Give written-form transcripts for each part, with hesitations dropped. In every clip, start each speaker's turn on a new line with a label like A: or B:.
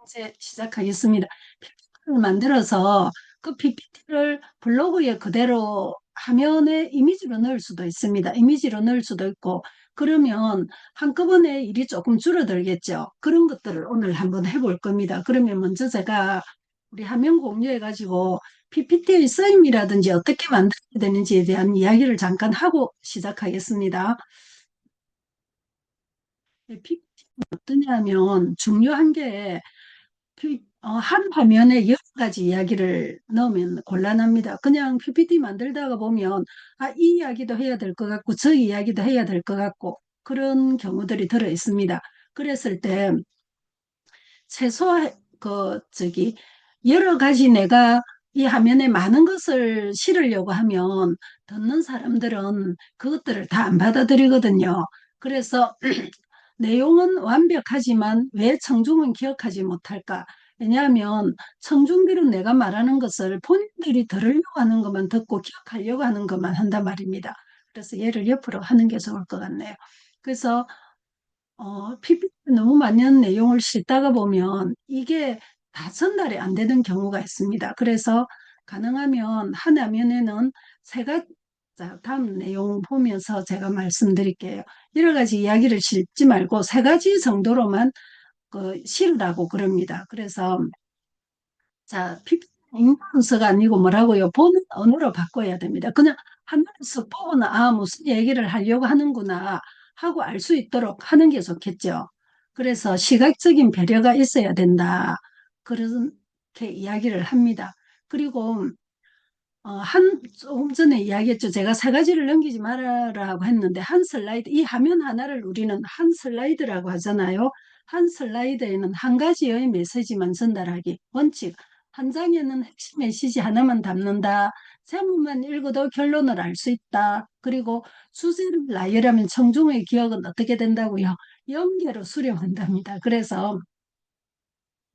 A: 이제 시작하겠습니다. PPT를 만들어서 그 PPT를 블로그에 그대로 화면에 이미지로 넣을 수도 있습니다. 이미지로 넣을 수도 있고, 그러면 한꺼번에 일이 조금 줄어들겠죠. 그런 것들을 오늘 한번 해볼 겁니다. 그러면 먼저 제가 우리 화면 공유해가지고 PPT의 쓰임이라든지 어떻게 만들어야 되는지에 대한 이야기를 잠깐 하고 시작하겠습니다. PPT는 어떠냐면 중요한 게 한 화면에 여러 가지 이야기를 넣으면 곤란합니다. 그냥 PPT 만들다가 보면, 이 이야기도 해야 될 것 같고, 저 이야기도 해야 될 것 같고, 그런 경우들이 들어 있습니다. 그랬을 때, 최소, 여러 가지 내가 이 화면에 많은 것을 실으려고 하면, 듣는 사람들은 그것들을 다 안 받아들이거든요. 그래서 내용은 완벽하지만 왜 청중은 기억하지 못할까? 왜냐하면 청중들은 내가 말하는 것을 본인들이 들으려고 하는 것만 듣고 기억하려고 하는 것만 한단 말입니다. 그래서 얘를 옆으로 하는 게 좋을 것 같네요. 그래서 PPT 너무 많은 내용을 싣다가 보면 이게 다 전달이 안 되는 경우가 있습니다. 그래서 가능하면 한 화면에는 세 가지, 자, 다음 내용 보면서 제가 말씀드릴게요. 여러 가지 이야기를 싣지 말고 세 가지 정도로만 실으라고 그럽니다. 그래서 자, 인문서가 아니고 뭐라고요? 보는 언어로 바꿔야 됩니다. 그냥 한문서 보고는 무슨 얘기를 하려고 하는구나 하고 알 수 있도록 하는 게 좋겠죠. 그래서 시각적인 배려가 있어야 된다. 그렇게 이야기를 합니다. 그리고 조금 전에 이야기했죠. 제가 세 가지를 넘기지 말아라고 했는데, 한 슬라이드, 이 화면 하나를 우리는 한 슬라이드라고 하잖아요. 한 슬라이드에는 한 가지의 메시지만 전달하기. 원칙. 한 장에는 핵심 메시지 하나만 담는다. 제목만 읽어도 결론을 알 수 있다. 그리고 주제를 나열하면 청중의 기억은 어떻게 된다고요? 연계로 수렴한답니다. 그래서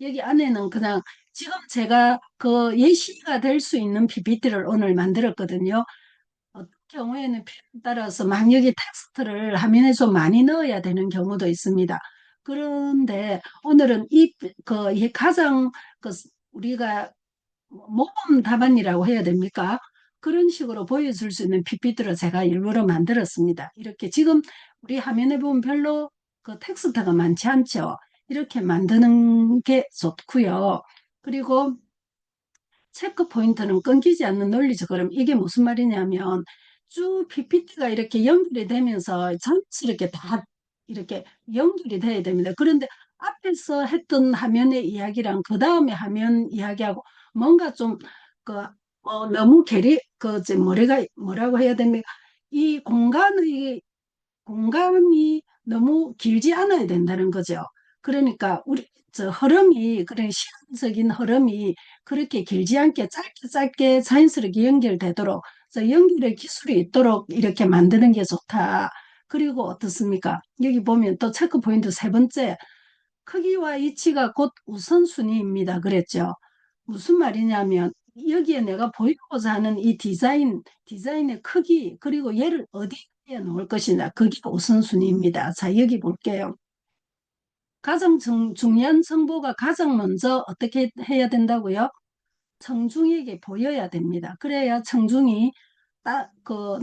A: 여기 안에는 그냥 지금 제가 그 예시가 될 수 있는 PPT를 오늘 만들었거든요. 어떤 경우에는 필요에 따라서 막 여기 텍스트를 화면에 좀 많이 넣어야 되는 경우도 있습니다. 그런데 오늘은 이 가장 그 우리가 모범 답안이라고 해야 됩니까? 그런 식으로 보여줄 수 있는 PPT를 제가 일부러 만들었습니다. 이렇게 지금 우리 화면에 보면 별로 그 텍스트가 많지 않죠. 이렇게 만드는 게 좋고요. 그리고 체크 포인트는 끊기지 않는 논리적 그럼 이게 무슨 말이냐면 쭉 PPT가 이렇게 연결이 되면서 전체적으로 다 이렇게 연결이 돼야 됩니다. 그런데 앞에서 했던 화면의 이야기랑 그 다음에 화면 이야기하고 뭔가 좀 그, 너무 뭐라고 해야 됩니까? 이 공간이 너무 길지 않아야 된다는 거죠. 그러니까 우리 저 흐름이 그런 시간적인 흐름이 그렇게 길지 않게 짧게 짧게 자연스럽게 연결되도록 연결의 기술이 있도록 이렇게 만드는 게 좋다. 그리고 어떻습니까? 여기 보면 또 체크 포인트 세 번째 크기와 위치가 곧 우선순위입니다. 그랬죠. 무슨 말이냐면 여기에 내가 보이고자 하는 이 디자인의 크기, 그리고 얘를 어디에 놓을 것이냐. 그게 우선순위입니다. 자, 여기 볼게요. 가장 중요한 정보가 가장 먼저 어떻게 해야 된다고요? 청중에게 보여야 됩니다. 그래야 청중이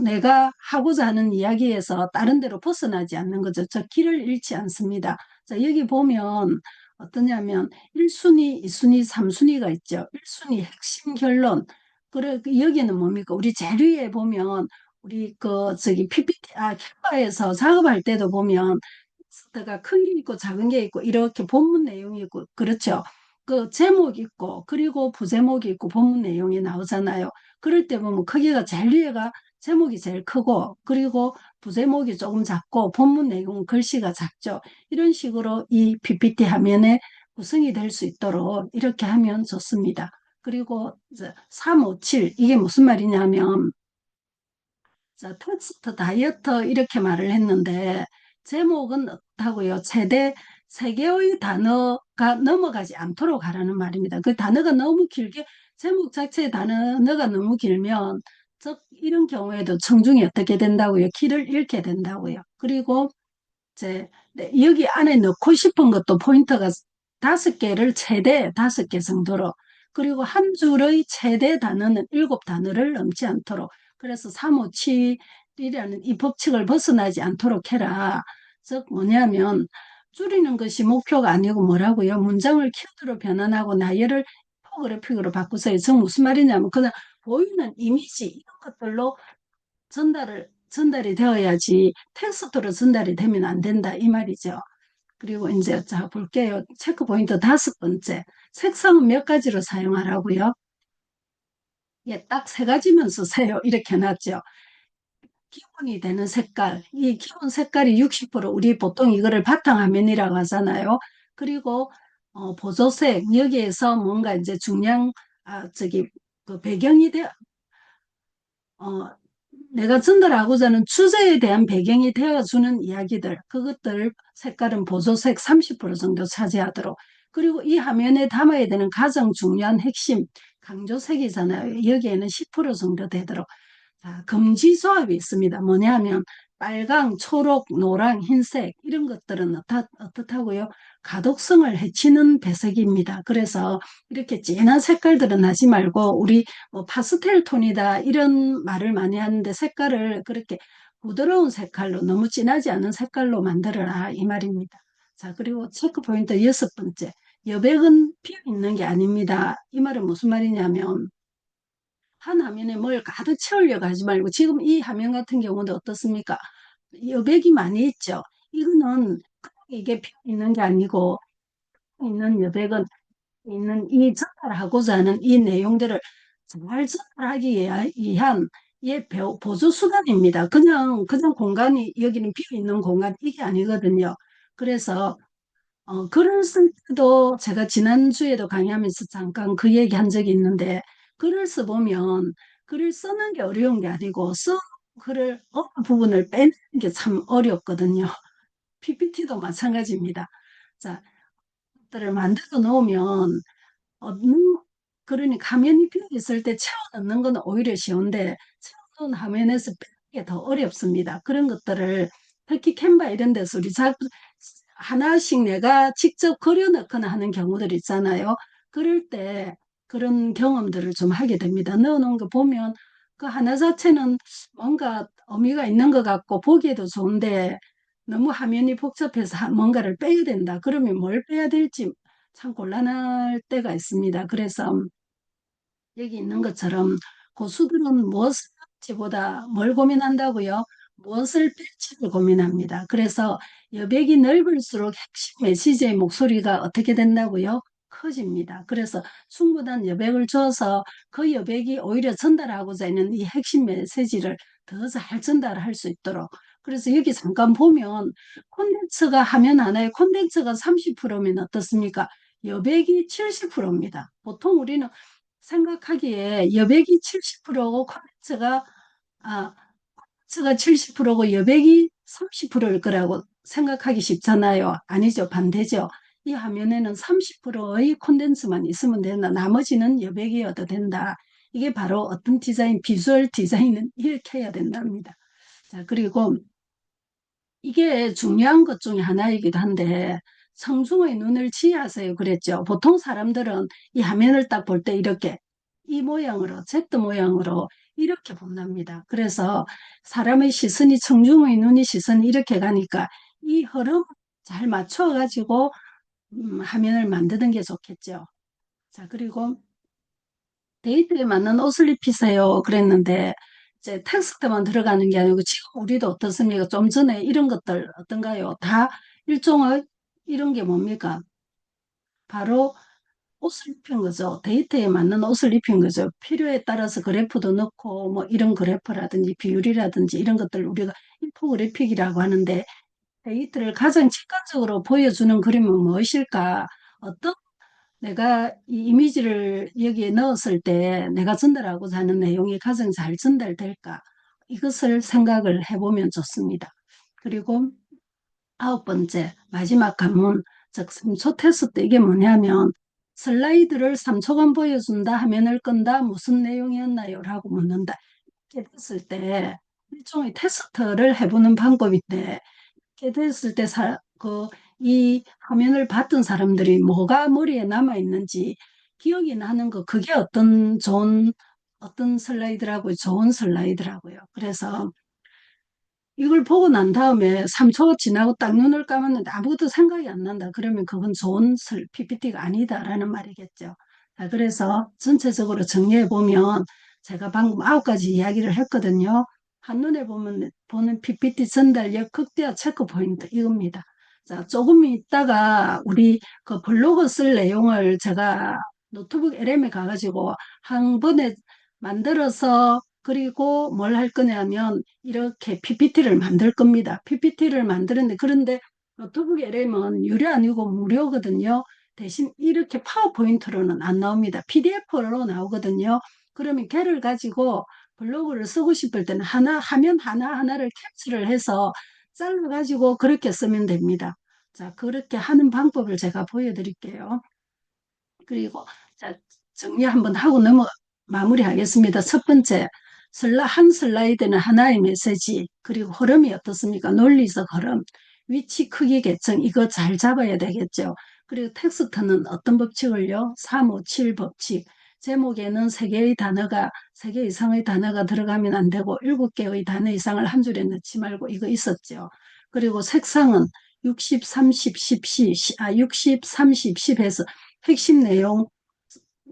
A: 내가 하고자 하는 이야기에서 다른 데로 벗어나지 않는 거죠. 저 길을 잃지 않습니다. 자, 여기 보면 어떠냐면 1순위, 2순위, 3순위가 있죠. 1순위 핵심 결론. 그래, 여기는 뭡니까? 우리 제일 위에 보면 우리 PPT, 캔바에서 작업할 때도 보면 텍스트가 큰 게 있고 작은 게 있고 이렇게 본문 내용이 있고 그렇죠. 그 제목 있고 그리고 부제목이 있고 본문 내용이 나오잖아요. 그럴 때 보면 크기가 제일 위에가 제목이 제일 크고 그리고 부제목이 조금 작고 본문 내용 글씨가 작죠. 이런 식으로 이 PPT 화면에 구성이 될 수 있도록 이렇게 하면 좋습니다. 그리고 이제 357 이게 무슨 말이냐면 자, 텍스트 다이어트 이렇게 말을 했는데 제목은 어떻다고요? 최대 세 개의 단어가 넘어가지 않도록 하라는 말입니다. 그 단어가 너무 길게 제목 자체의 단어가 너무 길면 이런 경우에도 청중이 어떻게 된다고요? 길을 잃게 된다고요. 그리고 네, 여기 안에 넣고 싶은 것도 포인트가 다섯 개를 최대 다섯 개 정도로, 그리고 한 줄의 최대 단어는 일곱 단어를 넘지 않도록, 그래서 357이라는 이 법칙을 벗어나지 않도록 해라. 즉 뭐냐면 줄이는 것이 목표가 아니고 뭐라고요? 문장을 키워드로 변환하고 나열을 포그래픽으로 바꾸세요. 즉 무슨 말이냐면 그냥 보이는 이미지 이런 것들로 전달이 되어야지 텍스트로 전달이 되면 안 된다 이 말이죠. 그리고 이제 자 볼게요. 체크 포인트 다섯 번째. 색상은 몇 가지로 사용하라고요? 예, 딱 세 가지만 쓰세요. 이렇게 해놨죠. 기본이 되는 색깔, 이 기본 색깔이 60%, 우리 보통 이거를 바탕화면이라고 하잖아요. 그리고 보조색, 여기에서 뭔가 이제 중량, 그 배경이 어, 내가 전달하고자 하는 주제에 대한 배경이 되어주는 이야기들, 그것들 색깔은 보조색 30% 정도 차지하도록. 그리고 이 화면에 담아야 되는 가장 중요한 핵심, 강조색이잖아요. 여기에는 10% 정도 되도록. 자, 금지 조합이 있습니다. 뭐냐면 빨강, 초록, 노랑, 흰색 이런 것들은 어떻다고요? 가독성을 해치는 배색입니다. 그래서 이렇게 진한 색깔들은 하지 말고 우리 뭐 파스텔 톤이다 이런 말을 많이 하는데 색깔을 그렇게 부드러운 색깔로 너무 진하지 않은 색깔로 만들어라 이 말입니다. 자, 그리고 체크 포인트 여섯 번째. 여백은 비어 있는 게 아닙니다. 이 말은 무슨 말이냐면 한 화면에 뭘 가득 채우려고 하지 말고 지금 이 화면 같은 경우도 어떻습니까? 여백이 많이 있죠. 이거는 이게 비어 있는 게 아니고 있는 여백은 있는 이 전달하고자 하는 이 내용들을 잘 전달하기 위한 보조 수단입니다. 그냥 공간이 여기는 비어 있는 공간 이게 아니거든요. 그래서 글을 쓸 때도 제가 지난주에도 강의하면서 잠깐 그 얘기 한 적이 있는데 글을 써보면 글을 쓰는 게 어려운 게 아니고 쓴 글을 어느 부분을 빼는 게 참 어렵거든요. PPT도 마찬가지입니다. 자, 것들을 만들어 놓으면 없는 그러니까 화면이 비어 있을 때 채워 넣는 건 오히려 쉬운데 채워 놓은 화면에서 빼는 게 더 어렵습니다. 그런 것들을 특히 캔바 이런 데서 우리 하나씩 내가 직접 그려 넣거나 하는 경우들 있잖아요. 그럴 때 그런 경험들을 좀 하게 됩니다. 넣어 놓은 거 보면 그 하나 자체는 뭔가 의미가 있는 것 같고 보기에도 좋은데 너무 화면이 복잡해서 뭔가를 빼야 된다. 그러면 뭘 빼야 될지 참 곤란할 때가 있습니다. 그래서 여기 있는 것처럼 고수들은 무엇을 할지보다 뭘 고민한다고요? 무엇을 뺄지를 고민합니다. 그래서 여백이 넓을수록 핵심 메시지의 목소리가 어떻게 된다고요? 커집니다. 그래서 충분한 여백을 줘서 그 여백이 오히려 전달하고자 하는 이 핵심 메시지를 더 잘 전달할 수 있도록. 그래서 여기 잠깐 보면 콘텐츠가 화면 하나에 콘텐츠가 30%면 어떻습니까? 여백이 70%입니다. 보통 우리는 생각하기에 여백이 70%고 콘텐츠가 70%고 여백이 30%일 거라고 생각하기 쉽잖아요. 아니죠. 반대죠. 이 화면에는 30%의 콘텐츠만 있으면 된다. 나머지는 여백이어도 된다. 이게 바로 어떤 비주얼 디자인은 이렇게 해야 된답니다. 자, 그리고 이게 중요한 것 중에 하나이기도 한데 성중의 눈을 지하세요 그랬죠. 보통 사람들은 이 화면을 딱 볼 때 이렇게 이 모양으로 Z 모양으로 이렇게 본답니다. 그래서 사람의 시선이 청중의 눈이 시선이 이렇게 가니까 이 흐름 잘 맞춰 가지고 화면을 만드는 게 좋겠죠. 자, 그리고 데이트에 맞는 옷을 입히세요. 그랬는데, 이제 텍스트만 들어가는 게 아니고, 지금 우리도 어떻습니까? 좀 전에 이런 것들 어떤가요? 다 일종의 이런 게 뭡니까? 바로 옷을 입힌 거죠. 데이트에 맞는 옷을 입힌 거죠. 필요에 따라서 그래프도 넣고, 뭐 이런 그래프라든지 비율이라든지 이런 것들 우리가 인포그래픽이라고 하는데, 데이트를 가장 직관적으로 보여주는 그림은 무엇일까? 어떤 내가 이 이미지를 여기에 넣었을 때 내가 전달하고자 하는 내용이 가장 잘 전달될까? 이것을 생각을 해보면 좋습니다. 그리고 아홉 번째, 마지막 관문, 즉 3초 테스트 이게 뭐냐면 슬라이드를 3초간 보여준다, 화면을 끈다, 무슨 내용이었나요? 라고 묻는다. 이렇게 됐을 때 일종의 테스트를 해보는 방법인데 이렇게 됐을 때 이 화면을 봤던 사람들이 뭐가 머리에 남아 있는지 기억이 나는 거, 그게 어떤 슬라이드라고요. 좋은 슬라이드라고요. 그래서 이걸 보고 난 다음에 3초 지나고 딱 눈을 감았는데 아무것도 생각이 안 난다. 그러면 그건 좋은 PPT가 아니다라는 말이겠죠. 자, 그래서 전체적으로 정리해 보면 제가 방금 9가지 이야기를 했거든요. 한눈에 보는 PPT 전달력 극대화 체크 포인트 이겁니다. 자, 조금 있다가 우리 그 블로그 쓸 내용을 제가 노트북 LM에 가가지고 한 번에 만들어서 그리고 뭘 할 거냐면 이렇게 PPT를 만들 겁니다. PPT를 만드는데 그런데 노트북 LM은 유료 아니고 무료거든요. 대신 이렇게 파워포인트로는 안 나옵니다. PDF로 나오거든요. 그러면 걔를 가지고 블로그를 쓰고 싶을 때는 화면 하나하나를 캡처를 해서 잘라가지고 그렇게 쓰면 됩니다. 자, 그렇게 하는 방법을 제가 보여드릴게요. 그리고 자, 정리 한번 하고 마무리하겠습니다. 첫 번째, 한 슬라이드는 하나의 메시지, 그리고 흐름이 어떻습니까? 논리적 흐름, 위치, 크기, 계층, 이거 잘 잡아야 되겠죠. 그리고 텍스트는 어떤 법칙을요? 357 법칙. 제목에는 세 개 이상의 단어가 들어가면 안 되고 7개의 단어 이상을 한 줄에 넣지 말고 이거 있었죠. 그리고 색상은 60, 30, 10, 60, 30, 10에서 핵심 내용,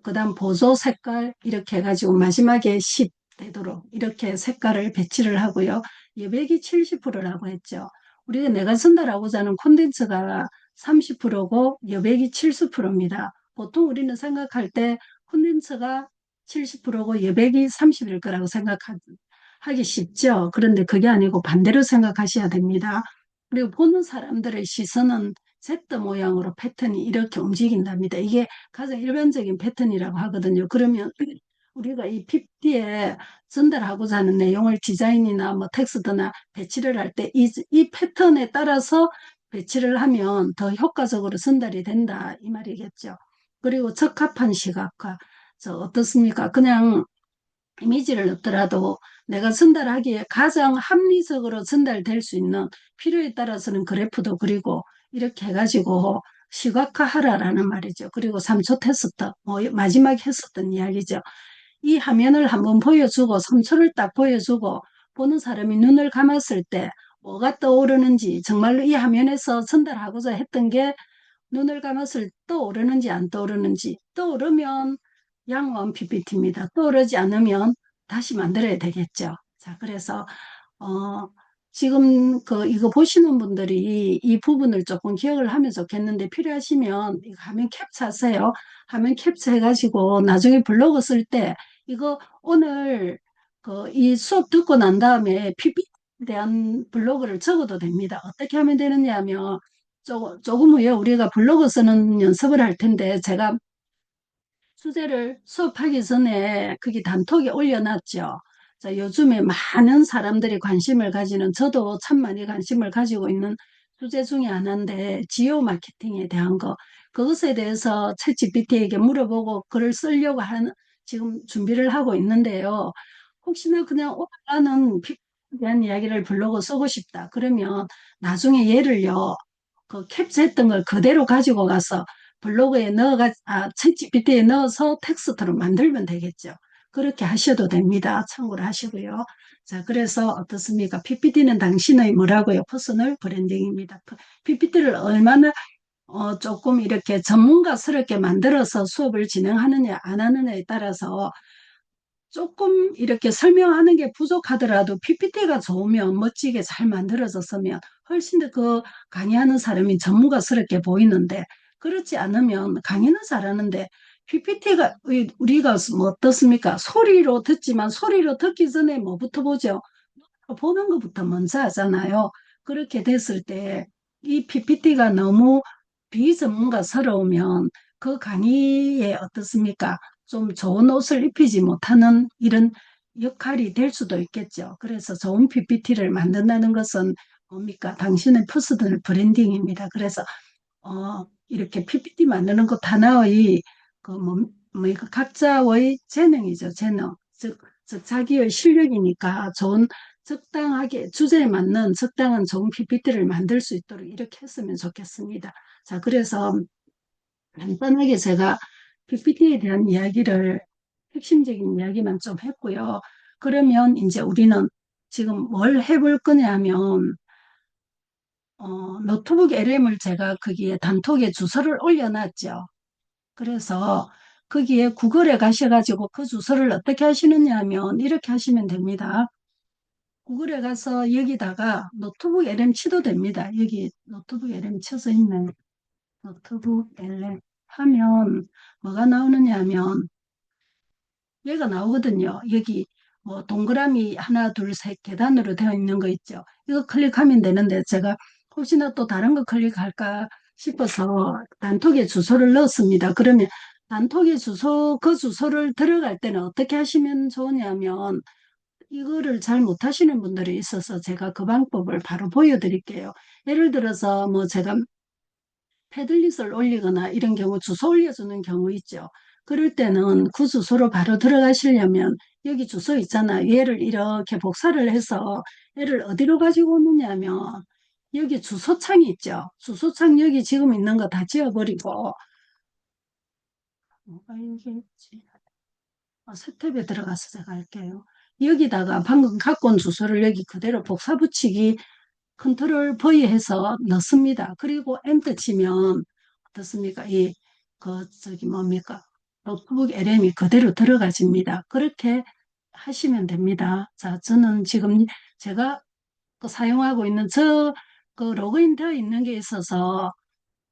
A: 그다음 보조 색깔 이렇게 해가지고 마지막에 10 되도록 이렇게 색깔을 배치를 하고요. 여백이 70%라고 했죠. 우리가 내가 전달하고자 하는 콘텐츠가 30%고 여백이 70%입니다. 보통 우리는 생각할 때 콘텐츠가 70%고 여백이 30일 거라고 생각하기 쉽죠. 그런데 그게 아니고 반대로 생각하셔야 됩니다. 그리고 보는 사람들의 시선은 Z 모양으로 패턴이 이렇게 움직인답니다. 이게 가장 일반적인 패턴이라고 하거든요. 그러면 우리가 이 PPT에 전달하고자 하는 내용을 디자인이나 뭐 텍스트나 배치를 할 때 이 패턴에 따라서 배치를 하면 더 효과적으로 전달이 된다 이 말이겠죠. 그리고 적합한 시각화. 어떻습니까? 그냥 이미지를 넣더라도 내가 전달하기에 가장 합리적으로 전달될 수 있는 필요에 따라서는 그래프도 그리고 이렇게 해가지고 시각화하라라는 말이죠. 그리고 3초 테스트, 뭐 마지막에 했었던 이야기죠. 이 화면을 한번 보여주고 3초를 딱 보여주고 보는 사람이 눈을 감았을 때 뭐가 떠오르는지 정말로 이 화면에서 전달하고자 했던 게 눈을 감았을 때 떠오르는지 안 떠오르는지 떠오르면 양호한 PPT입니다. 떠오르지 않으면 다시 만들어야 되겠죠. 자, 그래서 어, 지금 이거 보시는 분들이 이 부분을 조금 기억을 하면 좋겠는데 필요하시면 이거 화면 캡처하세요. 화면 캡처해가지고 나중에 블로그 쓸 때 이거 오늘 이 수업 듣고 난 다음에 PPT에 대한 블로그를 적어도 됩니다. 어떻게 하면 되느냐 하면 조금 후에 우리가 블로그 쓰는 연습을 할 텐데 제가 주제를 수업하기 전에 거기 단톡에 올려놨죠. 자, 요즘에 많은 사람들이 관심을 가지는 저도 참 많이 관심을 가지고 있는 주제 중에 하나인데 지오 마케팅에 대한 거 그것에 대해서 챗GPT에게 물어보고 글을 쓰려고 지금 준비를 하고 있는데요. 혹시나 그냥 나는 피부에 대한 이야기를 블로그 쓰고 싶다. 그러면 나중에 얘를요. 그 캡처했던 걸 그대로 가지고 가서 블로그에 챗GPT에 넣어서 텍스트로 만들면 되겠죠. 그렇게 하셔도 됩니다. 참고를 하시고요. 자, 그래서 어떻습니까? PPT는 당신의 뭐라고요? 퍼스널 브랜딩입니다. PPT를 얼마나 조금 이렇게 전문가스럽게 만들어서 수업을 진행하느냐, 안 하느냐에 따라서 조금 이렇게 설명하는 게 부족하더라도 PPT가 좋으면 멋지게 잘 만들어졌으면 훨씬 더 그 강의하는 사람이 전문가스럽게 보이는데 그렇지 않으면 강의는 잘하는데 PPT가 우리가 뭐 어떻습니까? 소리로 듣지만 소리로 듣기 전에 뭐부터 보죠? 보는 것부터 먼저 하잖아요. 그렇게 됐을 때 이 PPT가 너무 비전문가스러우면 그 강의에 어떻습니까? 좀 좋은 옷을 입히지 못하는 이런 역할이 될 수도 있겠죠. 그래서 좋은 PPT를 만든다는 것은 뭡니까? 당신의 퍼스널 브랜딩입니다. 그래서 이렇게 PPT 만드는 것 하나의 각자의 재능이죠. 재능. 즉 자기의 실력이니까 좋은 적당하게 주제에 맞는 적당한 좋은 PPT를 만들 수 있도록 이렇게 했으면 좋겠습니다. 자, 그래서 간단하게 제가 PPT에 대한 이야기를 핵심적인 이야기만 좀 했고요. 그러면 이제 우리는 지금 뭘 해볼 거냐 하면 노트북 LM을 제가 거기에 단톡에 주소를 올려놨죠. 그래서 거기에 구글에 가셔가지고 그 주소를 어떻게 하시느냐 하면 이렇게 하시면 됩니다. 구글에 가서 여기다가 노트북 LM 치도 됩니다. 여기 노트북 LM 쳐져 있네. 노트북 LM 하면 뭐가 나오느냐 하면 얘가 나오거든요. 여기 뭐 동그라미 하나, 둘, 셋 계단으로 되어 있는 거 있죠. 이거 클릭하면 되는데 제가 혹시나 또 다른 거 클릭할까 싶어서 단톡에 주소를 넣었습니다. 그러면 단톡에 주소, 그 주소를 들어갈 때는 어떻게 하시면 좋으냐면 이거를 잘 못하시는 분들이 있어서 제가 그 방법을 바로 보여드릴게요. 예를 들어서 뭐 제가 패들릿을 올리거나 이런 경우 주소 올려주는 경우 있죠. 그럴 때는 그 주소로 바로 들어가시려면 여기 주소 있잖아. 얘를 이렇게 복사를 해서 얘를 어디로 가지고 오느냐 하면 여기 주소창이 있죠. 주소창 여기 지금 있는 거 다 지워버리고 뭐가 이게 있지? 스텝에 들어가서 제가 할게요. 여기다가 방금 갖고 온 주소를 여기 그대로 복사 붙이기 컨트롤 V 해서 넣습니다. 그리고 엔터 치면 어떻습니까? 저기 뭡니까? 노트북 LM이 그대로 들어가집니다. 그렇게 하시면 됩니다. 자, 저는 지금 제가 그 사용하고 있는 그 로그인 되어 있는 게 있어서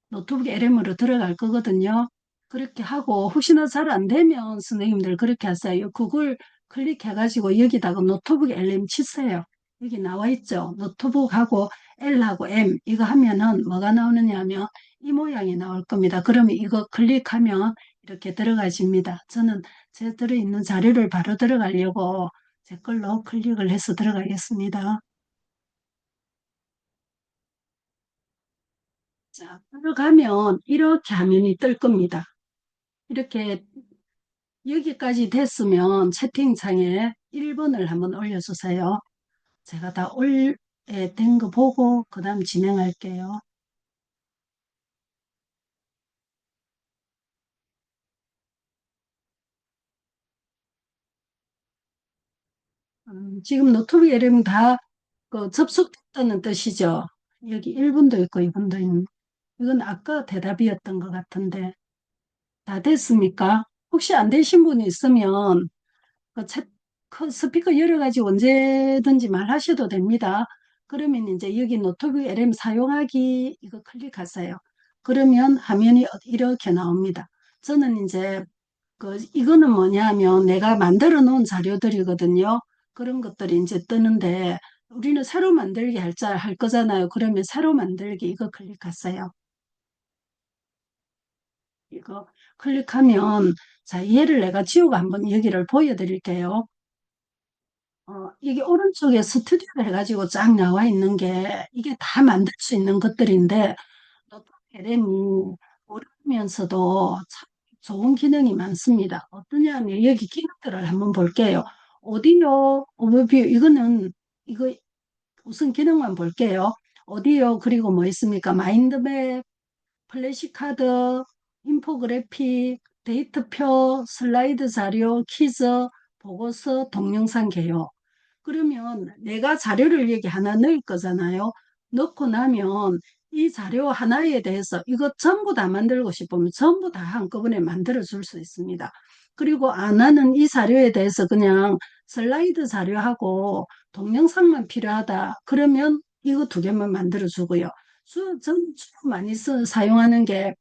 A: 노트북 LM으로 들어갈 거거든요. 그렇게 하고 혹시나 잘 안 되면 선생님들 그렇게 하세요. 구글 클릭해가지고 여기다가 노트북 LM 치세요. 여기 나와 있죠. 노트북하고 L하고 M 이거 하면은 뭐가 나오느냐 하면 이 모양이 나올 겁니다. 그러면 이거 클릭하면 이렇게 들어가집니다. 저는 제 들어있는 자료를 바로 들어가려고 제 걸로 클릭을 해서 들어가겠습니다. 자, 들어가면 이렇게 화면이 뜰 겁니다. 이렇게 여기까지 됐으면 채팅창에 1번을 한번 올려주세요. 제가 다 된 거 보고 그 다음 진행할게요. 지금 노트북 이름 다그 접속됐다는 뜻이죠. 여기 1번도 있고 2번도 있는. 이건 아까 대답이었던 것 같은데 다 됐습니까? 혹시 안 되신 분이 있으면 그 스피커 열어가지고 언제든지 말하셔도 됩니다. 그러면 이제 여기 노트북 LM 사용하기 이거 클릭하세요. 그러면 화면이 이렇게 나옵니다. 저는 이제 이거는 뭐냐면 내가 만들어 놓은 자료들이거든요. 그런 것들이 이제 뜨는데 우리는 새로 만들기 할 거잖아요. 그러면 새로 만들기 이거 클릭하세요. 이거 클릭하면 자 얘를 내가 지우고 한번 여기를 보여드릴게요. 이게 오른쪽에 스튜디오 해가지고 쫙 나와 있는 게 이게 다 만들 수 있는 것들인데 노트 LM이 어려우면서도 참 좋은 기능이 많습니다. 어떠냐면 여기 기능들을 한번 볼게요. 오디오 오버뷰 이거 우선 기능만 볼게요. 오디오 그리고 뭐 있습니까? 마인드맵, 플래시카드, 인포그래픽, 데이터표, 슬라이드 자료, 퀴즈, 보고서, 동영상 개요. 그러면 내가 자료를 여기 하나 넣을 거잖아요. 넣고 나면 이 자료 하나에 대해서 이거 전부 다 만들고 싶으면 전부 다 한꺼번에 만들어 줄 수 있습니다. 그리고 나는 이 자료에 대해서 그냥 슬라이드 자료하고 동영상만 필요하다. 그러면 이거 두 개만 만들어 주고요. 저는 주로 많이 사용하는 게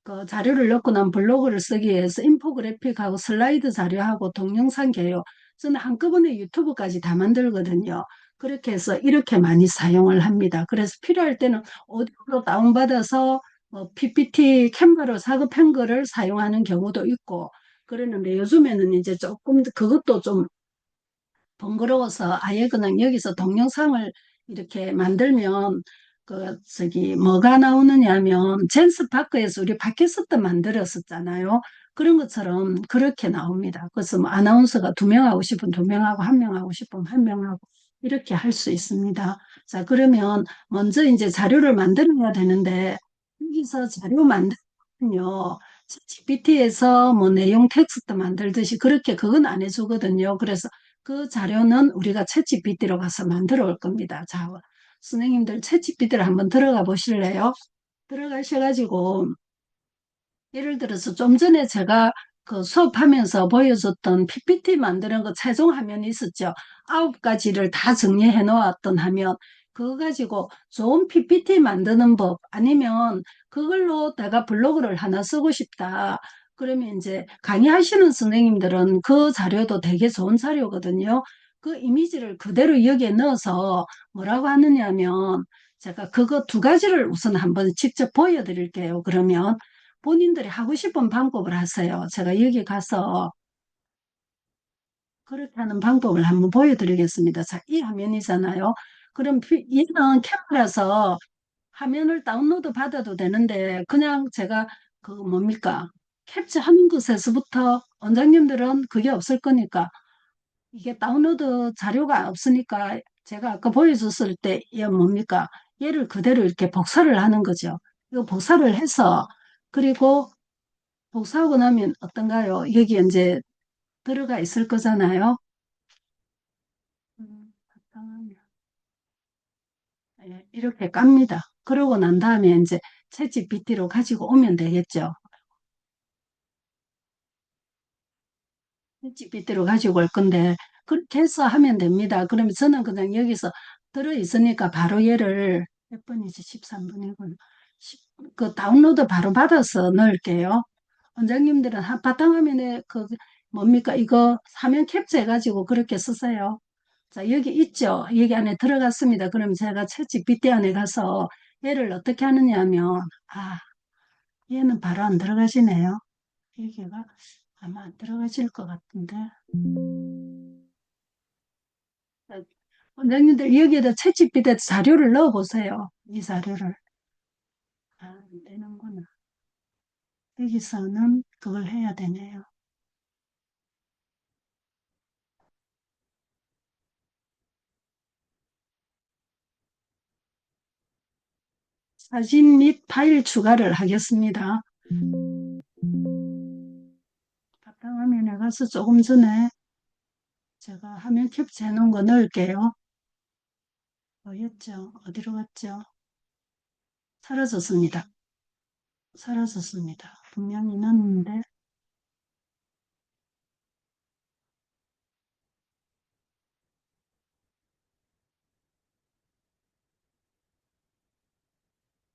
A: 그 자료를 넣고 난 블로그를 쓰기 위해서 인포그래픽하고 슬라이드 자료하고 동영상 개요. 저는 한꺼번에 유튜브까지 다 만들거든요. 그렇게 해서 이렇게 많이 사용을 합니다. 그래서 필요할 때는 오디오로 다운받아서 PPT 캔버로 작업한 거를 사용하는 경우도 있고 그러는데 요즘에는 이제 조금 그것도 좀 번거로워서 아예 그냥 여기서 동영상을 이렇게 만들면 뭐가 나오느냐면 젠스파크에서 우리 팟캐스트 만들었었잖아요. 그런 것처럼 그렇게 나옵니다. 그래서 뭐 아나운서가 두 명 하고 싶으면 두 명 하고 한 명 하고 싶으면 한 명 하고 이렇게 할 수 있습니다. 자, 그러면 먼저 이제 자료를 만들어야 되는데, 여기서 자료 만들면요, GPT에서 뭐 내용 텍스트 만들듯이 그렇게 그건 안 해주거든요. 그래서 그 자료는 우리가 챗GPT로 가서 만들어 올 겁니다. 자, 선생님들 챗GPT를 한번 들어가 보실래요? 들어가셔가지고, 예를 들어서 좀 전에 제가 그 수업하면서 보여줬던 PPT 만드는 거 최종 화면이 있었죠. 9가지를 다 정리해 놓았던 화면. 그거 가지고 좋은 PPT 만드는 법 아니면 그걸로 내가 블로그를 하나 쓰고 싶다. 그러면 이제 강의하시는 선생님들은 그 자료도 되게 좋은 자료거든요. 그 이미지를 그대로 여기에 넣어서 뭐라고 하느냐면 제가 그거 두 가지를 우선 한번 직접 보여드릴게요. 그러면 본인들이 하고 싶은 방법을 하세요. 제가 여기 가서 그렇게 하는 방법을 한번 보여드리겠습니다. 자, 이 화면이잖아요. 그럼 얘는 캡라서 화면을 다운로드 받아도 되는데 그냥 제가 그 뭡니까? 캡처하는 것에서부터 원장님들은 그게 없을 거니까 이게 다운로드 자료가 없으니까 제가 아까 보여줬을 때 얘 뭡니까? 얘를 그대로 이렇게 복사를 하는 거죠. 이거 복사를 해서 그리고 복사하고 나면 어떤가요? 여기 이제 들어가 있을 거잖아요. 바탕화면. 예, 이렇게 깝니다. 그러고 난 다음에 이제 챗GPT로 가지고 오면 되겠죠. 챗GPT로 가지고 올 건데 그렇게 해서 하면 됩니다. 그러면 저는 그냥 여기서 들어 있으니까 바로 얘를 몇 번이지? 13분이군. 그 다운로드 바로 받아서 넣을게요. 원장님들은 바탕화면에 그 뭡니까? 이거 화면 캡처해가지고 그렇게 쓰세요. 자, 여기 있죠? 여기 안에 들어갔습니다. 그럼 제가 챗GPT 안에 가서 얘를 어떻게 하느냐 하면, 얘는 바로 안 들어가시네요. 여기가 아마 안 들어가실 것 같은데. 자, 원장님들 여기에다 챗GPT 자료를 넣어보세요. 이 자료를. 안 되는구나. 여기서는 그걸 해야 되네요. 사진 및 파일 추가를 하겠습니다. 바탕화면에 가서 조금 전에 제가 화면 캡처해 놓은 거 넣을게요. 뭐였죠? 어디로 갔죠? 사라졌습니다. 사라졌습니다. 분명히 넣었는데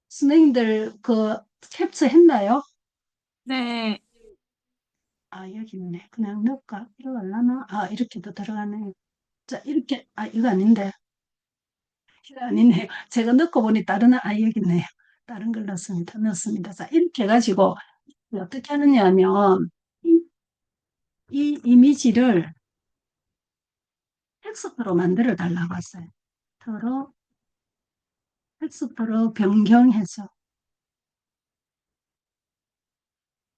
A: 선생님들 그 캡처 했나요?
B: 네.
A: 여기 있네. 그냥 넣을까? 이거 얼라나? 이렇게도 들어가네. 자, 이렇게, 이거 아닌데. 이거 아니네요. 제가 넣고 보니 여기 있네요. 다른 걸 넣었습니다. 자, 이렇게 해가지고 어떻게 하느냐 하면 이 이미지를 텍스트로 만들어 달라고 했어요. 텍스트로 변경해서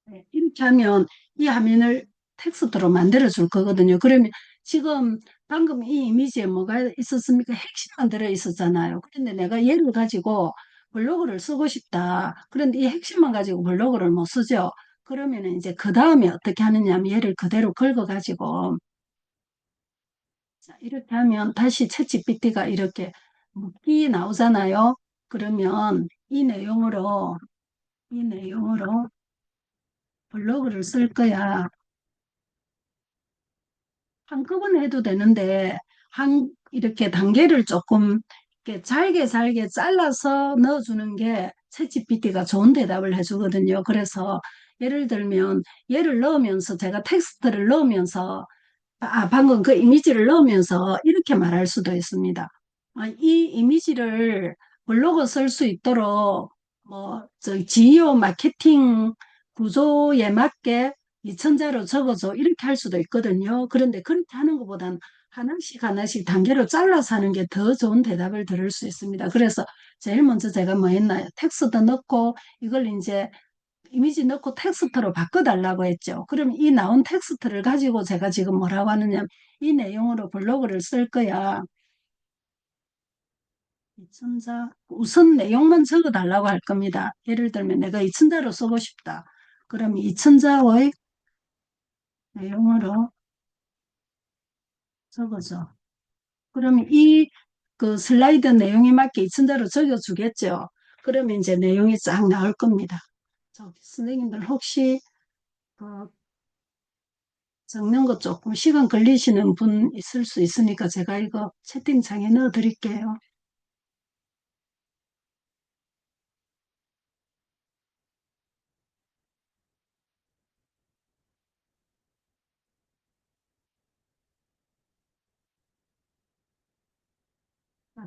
A: 네, 이렇게 하면 이 화면을 텍스트로 만들어 줄 거거든요. 그러면 지금 방금 이 이미지에 뭐가 있었습니까? 핵심만 들어 있었잖아요. 그런데 내가 얘를 가지고 블로그를 쓰고 싶다. 그런데 이 핵심만 가지고 블로그를 못 쓰죠. 그러면 이제 그 다음에 어떻게 하느냐 하면 얘를 그대로 긁어 가지고 이렇게 하면 다시 챗GPT가 이렇게 묻기 나오잖아요. 그러면 이 내용으로 블로그를 쓸 거야. 한꺼번에 해도 되는데 이렇게 단계를 조금 이렇게 잘게 잘게 잘라서 넣어주는 게 챗GPT가 좋은 대답을 해주거든요. 그래서 예를 들면 얘를 넣으면서 제가 텍스트를 넣으면서 방금 그 이미지를 넣으면서 이렇게 말할 수도 있습니다. 이 이미지를 블로그 쓸 수 있도록 지오 마케팅 구조에 맞게 이천자로 적어줘 이렇게 할 수도 있거든요. 그런데 그렇게 하는 것보단 하나씩 하나씩 단계로 잘라서 하는 게 더 좋은 대답을 들을 수 있습니다. 그래서 제일 먼저 제가 뭐 했나요? 텍스트 넣고 이걸 이제 이미지 넣고 텍스트로 바꿔달라고 했죠. 그럼 이 나온 텍스트를 가지고 제가 지금 뭐라고 하느냐, 이 내용으로 블로그를 쓸 거야. 이천자 우선 내용만 적어 달라고 할 겁니다. 예를 들면 내가 이천자로 쓰고 싶다. 그럼 이천자의 내용으로 적어줘. 그러면 이 그 슬라이드 내용에 맞게 이천자로 적어주겠죠. 그러면 이제 내용이 쫙 나올 겁니다. 저기 선생님들 혹시 그 적는 거 조금 시간 걸리시는 분 있을 수 있으니까 제가 이거 채팅창에 넣어 드릴게요.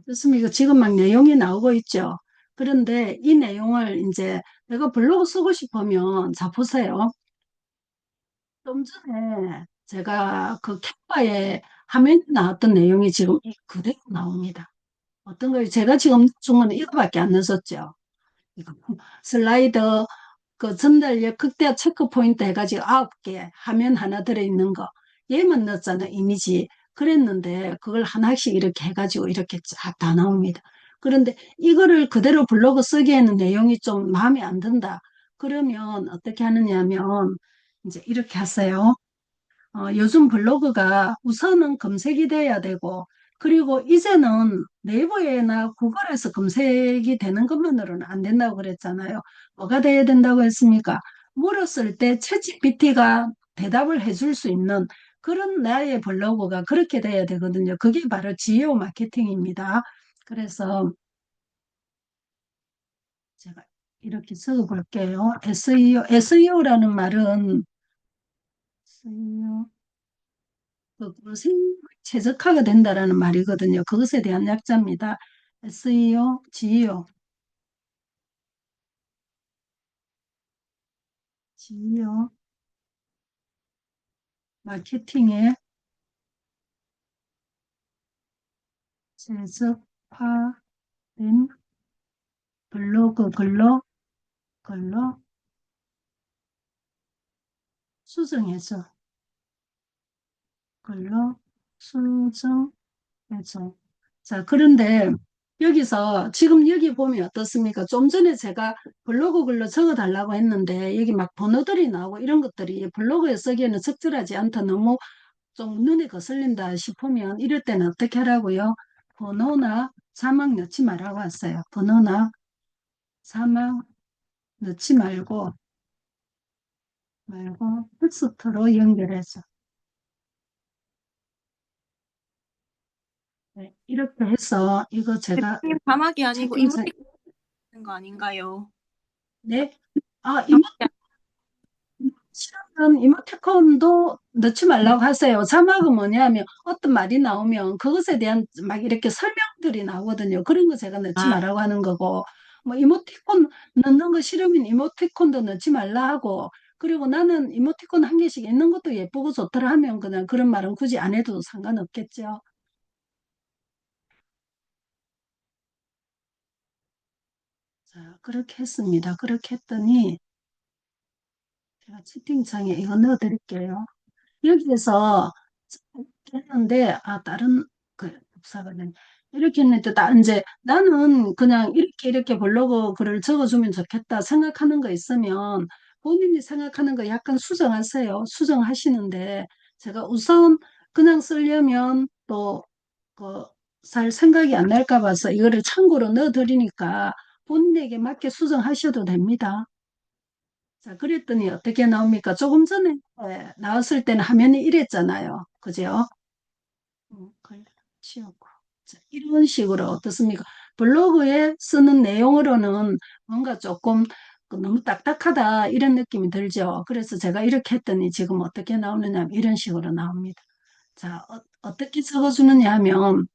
A: 좋습니다. 지금 막 내용이 나오고 있죠. 그런데 이 내용을 이제 내가 블로그 쓰고 싶으면 자 보세요. 좀 전에 제가 그 캔바에 화면에 나왔던 내용이 지금 그대로 나옵니다. 어떤 걸 제가 지금 중간에 이거밖에 안 넣었죠. 이거 슬라이드 그 전달력 극대화 체크 포인트 해가지고 9개 화면 하나 들어있는 거 얘만 넣었잖아 이미지 그랬는데 그걸 하나씩 이렇게 해가지고 이렇게 쫙 다 나옵니다. 그런데 이거를 그대로 블로그 쓰기에는 내용이 좀 마음에 안 든다. 그러면 어떻게 하느냐면 이제 이렇게 하세요. 요즘 블로그가 우선은 검색이 돼야 되고, 그리고 이제는 네이버에나 구글에서 검색이 되는 것만으로는 안 된다고 그랬잖아요. 뭐가 돼야 된다고 했습니까? 물었을 때 챗GPT가 대답을 해줄 수 있는 그런 나의 블로그가 그렇게 돼야 되거든요. 그게 바로 지오 마케팅입니다. 그래서 제가 이렇게 적어 볼게요. SEO, SEO라는 말은 SEO 그 최적화가 된다라는 말이거든요. 그것에 대한 약자입니다. SEO, GEO, GEO, 마케팅에 최적화된 블로그 글로 수정해서 글로 수정해서 자, 그런데 여기서 지금 여기 보면 어떻습니까? 좀 전에 제가 블로그 글로 적어 달라고 했는데 여기 막 번호들이 나오고 이런 것들이 블로그에 쓰기에는 적절하지 않다. 너무 좀 눈에 거슬린다 싶으면 이럴 때는 어떻게 하라고요? 번호나 자막 넣지 말라고 했어요. 번호나 자막 넣지 말고 텍스트로 연결해서 네, 이렇게 해서 이거 제가
B: 대표님 자막이 아니고
A: 채팅창
B: 이모티콘 있는 거 아닌가요?
A: 네? 아,
B: 자막이
A: 실은 이모티콘도 넣지 말라고 하세요. 자막은 뭐냐면 어떤 말이 나오면 그것에 대한 막 이렇게 설명들이 나오거든요. 그런 거 제가 넣지
B: 아,
A: 말라고 하는 거고, 뭐 이모티콘 넣는 거 싫으면 이모티콘도 넣지 말라 하고, 그리고 나는 이모티콘 한 개씩 있는 것도 예쁘고 좋더라 하면 그냥 그런 말은 굳이 안 해도 상관없겠죠. 자, 그렇게 했습니다. 그렇게 했더니 제가 채팅창에 이거 넣어드릴게요. 여기에서 했는데 다른 그 복사거든 이렇게 했는데 나 이제 나는 그냥 이렇게 블로그 글을 적어주면 좋겠다 생각하는 거 있으면 본인이 생각하는 거 약간 수정하세요. 수정하시는데 제가 우선 그냥 쓰려면 또 그 잘 생각이 안 날까 봐서 이거를 참고로 넣어드리니까 본인에게 맞게 수정하셔도 됩니다. 자, 그랬더니 어떻게 나옵니까? 조금 전에 나왔을 때는 화면이 이랬잖아요. 그죠? 글 치우고. 자, 이런 식으로 어떻습니까? 블로그에 쓰는 내용으로는 뭔가 조금 그 너무 딱딱하다 이런 느낌이 들죠. 그래서 제가 이렇게 했더니 지금 어떻게 나오느냐 하면 이런 식으로 나옵니다. 자, 떻게 적어주느냐 하면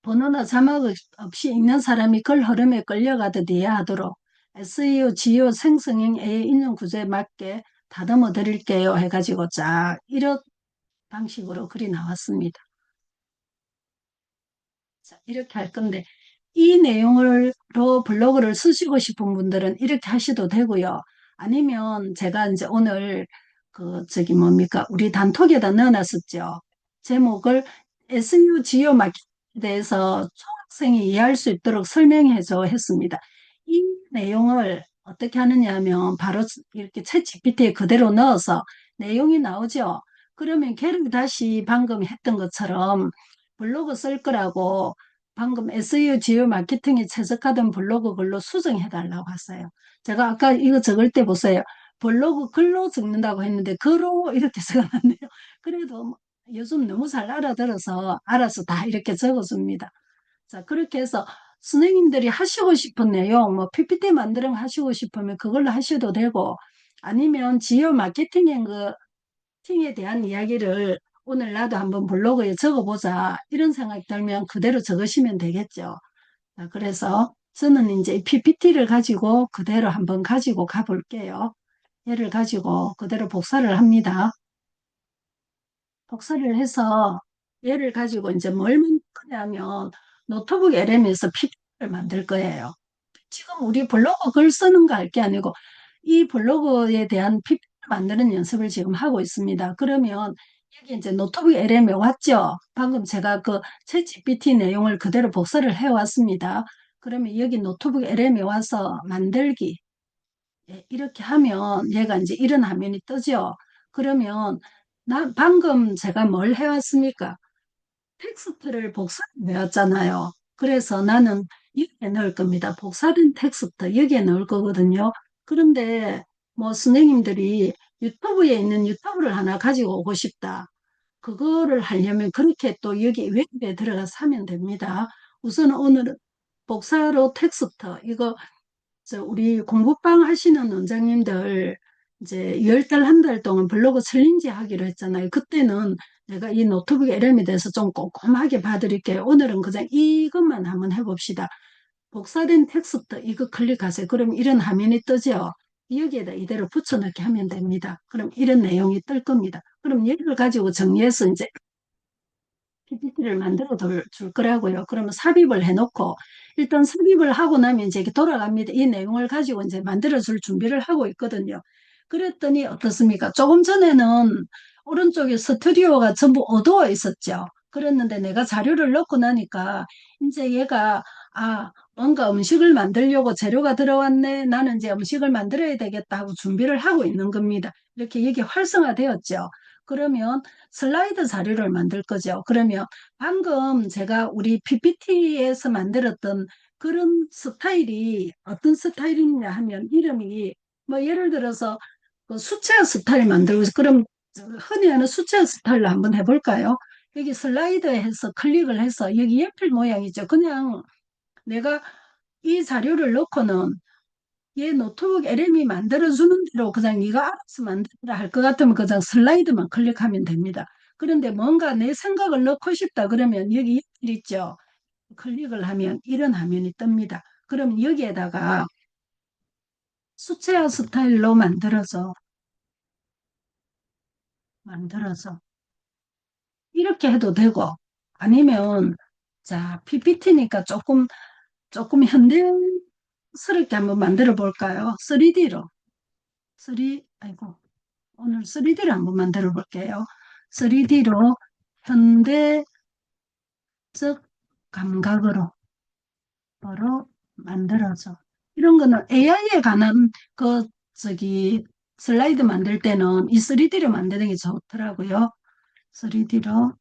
A: 번호나 자막 없이 읽는 사람이 글 흐름에 끌려가듯 이해하도록 SEO, GEO 생성형 AI 인용 구조에 맞게 다듬어 드릴게요 해가지고 쫙 이런 방식으로 글이 나왔습니다. 자, 이렇게 할 건데 이 내용으로 블로그를 쓰시고 싶은 분들은 이렇게 하셔도 되고요. 아니면 제가 이제 오늘 그 저기 뭡니까 우리 단톡에다 넣어놨었죠. 제목을 SEO, GEO 마케팅에 대해서 학생이 이해할 수 있도록 설명해줘 했습니다. 이 내용을 어떻게 하느냐 하면 바로 이렇게 챗 GPT에 그대로 넣어서 내용이 나오죠. 그러면 걔를 다시 방금 했던 것처럼 블로그 쓸 거라고 방금 SEO 지오 마케팅에 최적화된 블로그 글로 수정해 달라고 했어요. 제가 아까 이거 적을 때 보세요. 블로그 글로 적는다고 했는데 글로 이렇게 적어놨네요. 그래도 요즘 너무 잘 알아들어서 알아서 다 이렇게 적어줍니다. 자, 그렇게 해서 선생님들이 하시고 싶은 내용, 뭐 PPT 만드는 거 하시고 싶으면 그걸로 하셔도 되고, 아니면 지오 마케팅에 대한 이야기를 오늘 나도 한번 블로그에 적어보자 이런 생각이 들면 그대로 적으시면 되겠죠. 자, 그래서 저는 이제 이 PPT를 가지고 그대로 한번 가지고 가볼게요. 얘를 가지고 그대로 복사를 합니다. 복사를 해서 얘를 가지고 이제 뭘 만들 거냐면 노트북 LM에서 PPT를 만들 거예요. 지금 우리 블로그 글 쓰는 거 할 게 아니고 이 블로그에 대한 PPT 만드는 연습을 지금 하고 있습니다. 그러면 여기 이제 노트북 LM에 왔죠. 방금 제가 그 챗GPT 내용을 그대로 복사를 해왔습니다. 그러면 여기 노트북 LM에 와서 만들기 이렇게 하면 얘가 이제 이런 화면이 뜨죠. 그러면 방금 제가 뭘 해왔습니까? 텍스트를 복사해왔잖아요. 그래서 나는 여기에 넣을 겁니다. 복사된 텍스트 여기에 넣을 거거든요. 그런데 뭐 선생님들이 유튜브에 있는 유튜브를 하나 가지고 오고 싶다. 그거를 하려면 그렇게 또 여기 웹에 들어가서 하면 됩니다. 우선 오늘은 복사로 텍스트 이거 우리 공부방 하시는 원장님들 이제 10달, 한 달 동안 블로그 챌린지 하기로 했잖아요. 그때는 내가 이 노트북 LM에 대해서 좀 꼼꼼하게 봐드릴게요. 오늘은 그냥 이것만 한번 해봅시다. 복사된 텍스트 이거 클릭하세요. 그럼 이런 화면이 뜨죠. 여기에다 이대로 붙여넣기 하면 됩니다. 그럼 이런 내용이 뜰 겁니다. 그럼 얘를 가지고 정리해서 이제 PPT를 만들어 줄 거라고요. 그러면 삽입을 해놓고 일단 삽입을 하고 나면 이제 이렇게 돌아갑니다. 이 내용을 가지고 이제 만들어 줄 준비를 하고 있거든요. 그랬더니 어떻습니까? 조금 전에는 오른쪽에 스튜디오가 전부 어두워 있었죠. 그랬는데 내가 자료를 넣고 나니까 이제 얘가 뭔가 음식을 만들려고 재료가 들어왔네. 나는 이제 음식을 만들어야 되겠다 하고 준비를 하고 있는 겁니다. 이렇게 이게 활성화되었죠. 그러면 슬라이드 자료를 만들 거죠. 그러면 방금 제가 우리 PPT에서 만들었던 그런 스타일이 어떤 스타일이냐 하면 이름이 뭐 예를 들어서 그 수채화 스타일 만들고 그럼 흔히 하는 수채화 스타일로 한번 해볼까요? 여기 슬라이드에 해서 클릭을 해서 여기 연필 모양이죠. 그냥 내가 이 자료를 넣고는 얘 노트북 LM이 만들어주는 대로 그냥 네가 알아서 만들라 할 것 같으면 그냥 슬라이드만 클릭하면 됩니다. 그런데 뭔가 내 생각을 넣고 싶다 그러면 여기 연필 있죠. 클릭을 하면 이런 화면이 뜹니다. 그럼 여기에다가 수채화 스타일로 만들어서 이렇게 해도 되고 아니면 자 PPT니까 조금 현대스럽게 한번 만들어 볼까요? 3D로 아이고 오늘 3D로 한번 만들어 볼게요. 3D로 현대적 감각으로 바로 만들어서 이런 거는 AI에 관한 슬라이드 만들 때는 이 3D로 만드는 게 좋더라고요. 3D로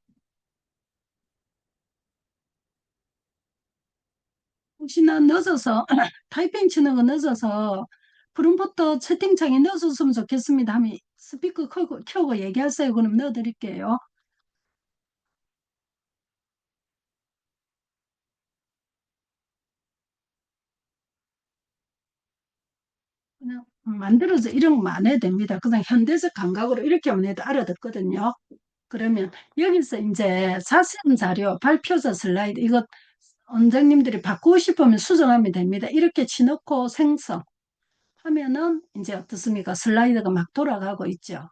A: 혹시나 늦어서 타이핑 치는 거 늦어서 프롬프트 채팅창에 넣어줬으면 좋겠습니다 하면 스피커 켜고 얘기하세요. 그럼 넣어드릴게요. 그냥 만들어서 이런 거안 해도 됩니다. 그냥 현대적 감각으로 이렇게 하면 해도 알아듣거든요. 그러면 여기서 이제 자세한 자료, 발표자 슬라이드 이거 원장님들이 바꾸고 싶으면 수정하면 됩니다. 이렇게 치놓고 생성 하면은 이제 어떻습니까? 슬라이드가 막 돌아가고 있죠.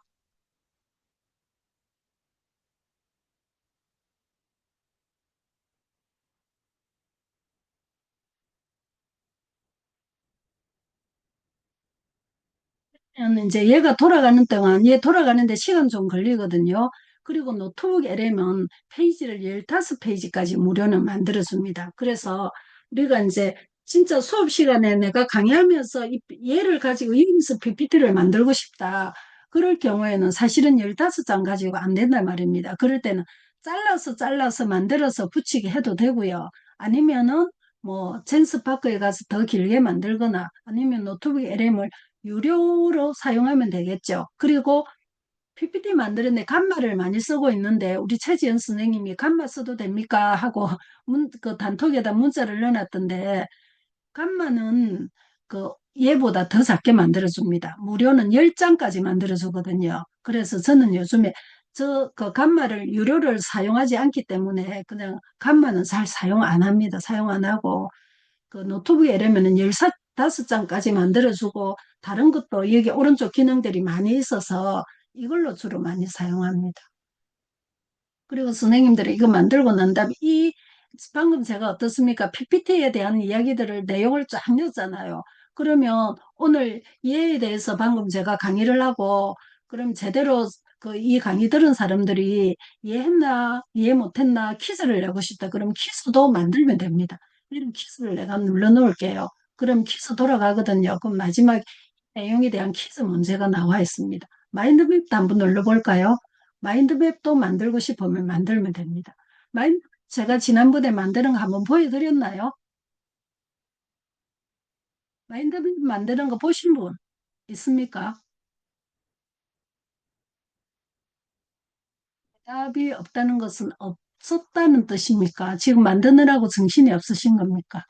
A: 그러면 이제 얘가 돌아가는 동안 얘 돌아가는데 시간 좀 걸리거든요. 그리고 노트북 LM은 페이지를 15페이지까지 무료는 만들어줍니다. 그래서 우리가 이제 진짜 수업 시간에 내가 강의하면서 얘를 가지고 여기서 PPT를 만들고 싶다. 그럴 경우에는 사실은 15장 가지고 안 된단 말입니다. 그럴 때는 잘라서 만들어서 붙이게 해도 되고요. 아니면은 뭐 젠스파크에 가서 더 길게 만들거나 아니면 노트북 LM을 유료로 사용하면 되겠죠. 그리고 PPT 만드는데 간마를 많이 쓰고 있는데 우리 최지연 선생님이 간마 써도 됩니까? 하고 그 단톡에다 문자를 넣어놨던데 간마는 그 얘보다 더 작게 만들어줍니다. 무료는 10장까지 만들어주거든요. 그래서 저는 요즘에 그 간마를 유료를 사용하지 않기 때문에 그냥 간마는 잘 사용 안 합니다. 사용 안 하고 그 노트북에 이러면은 15장까지 만들어주고 다른 것도 여기 오른쪽 기능들이 많이 있어서 이걸로 주로 많이 사용합니다. 그리고 선생님들이 이거 만들고 난 다음에 방금 제가 어떻습니까? PPT에 대한 이야기들을 내용을 쫙 넣었잖아요. 그러면 오늘 이에 대해서 방금 제가 강의를 하고 그럼 제대로 이 강의 들은 사람들이 이해했나 이해 못했나 퀴즈를 내고 싶다. 그럼 퀴즈도 만들면 됩니다. 이런 퀴즈를 내가 눌러 놓을게요. 그럼 퀴즈 돌아가거든요. 그럼 마지막 내용에 대한 퀴즈 문제가 나와 있습니다. 마인드맵도 한번 눌러볼까요? 마인드맵도 만들고 싶으면 만들면 됩니다. 제가 지난번에 만드는 거 한번 보여드렸나요? 마인드맵 만드는 거 보신 분 있습니까? 답이 없다는 것은 없었다는 뜻입니까? 지금 만드느라고 정신이 없으신 겁니까?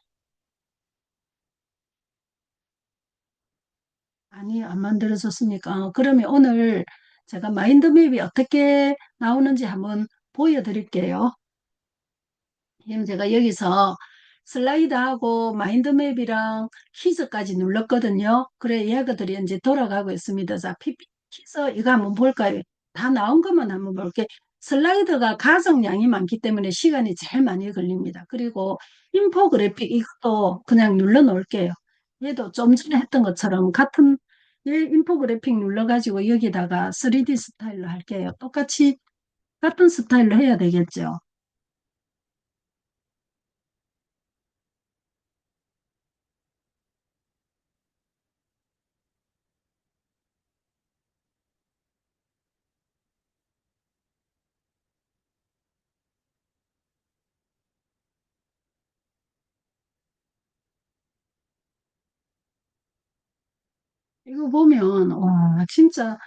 A: 아니, 안 만들어졌습니까? 그러면 오늘 제가 마인드맵이 어떻게 나오는지 한번 보여드릴게요. 지금 제가 여기서 슬라이드하고 마인드맵이랑 퀴즈까지 눌렀거든요. 그래, 이야기들이 이제 돌아가고 있습니다. 자, PPT 퀴즈 이거 한번 볼까요? 다 나온 것만 한번 볼게요. 슬라이드가 가정량이 많기 때문에 시간이 제일 많이 걸립니다. 그리고 인포그래픽 이것도 그냥 눌러 놓을게요. 얘도 좀 전에 했던 것처럼 같은 얘 인포그래픽 눌러가지고 여기다가 3D 스타일로 할게요. 똑같이 같은 스타일로 해야 되겠죠. 이거 보면 와 진짜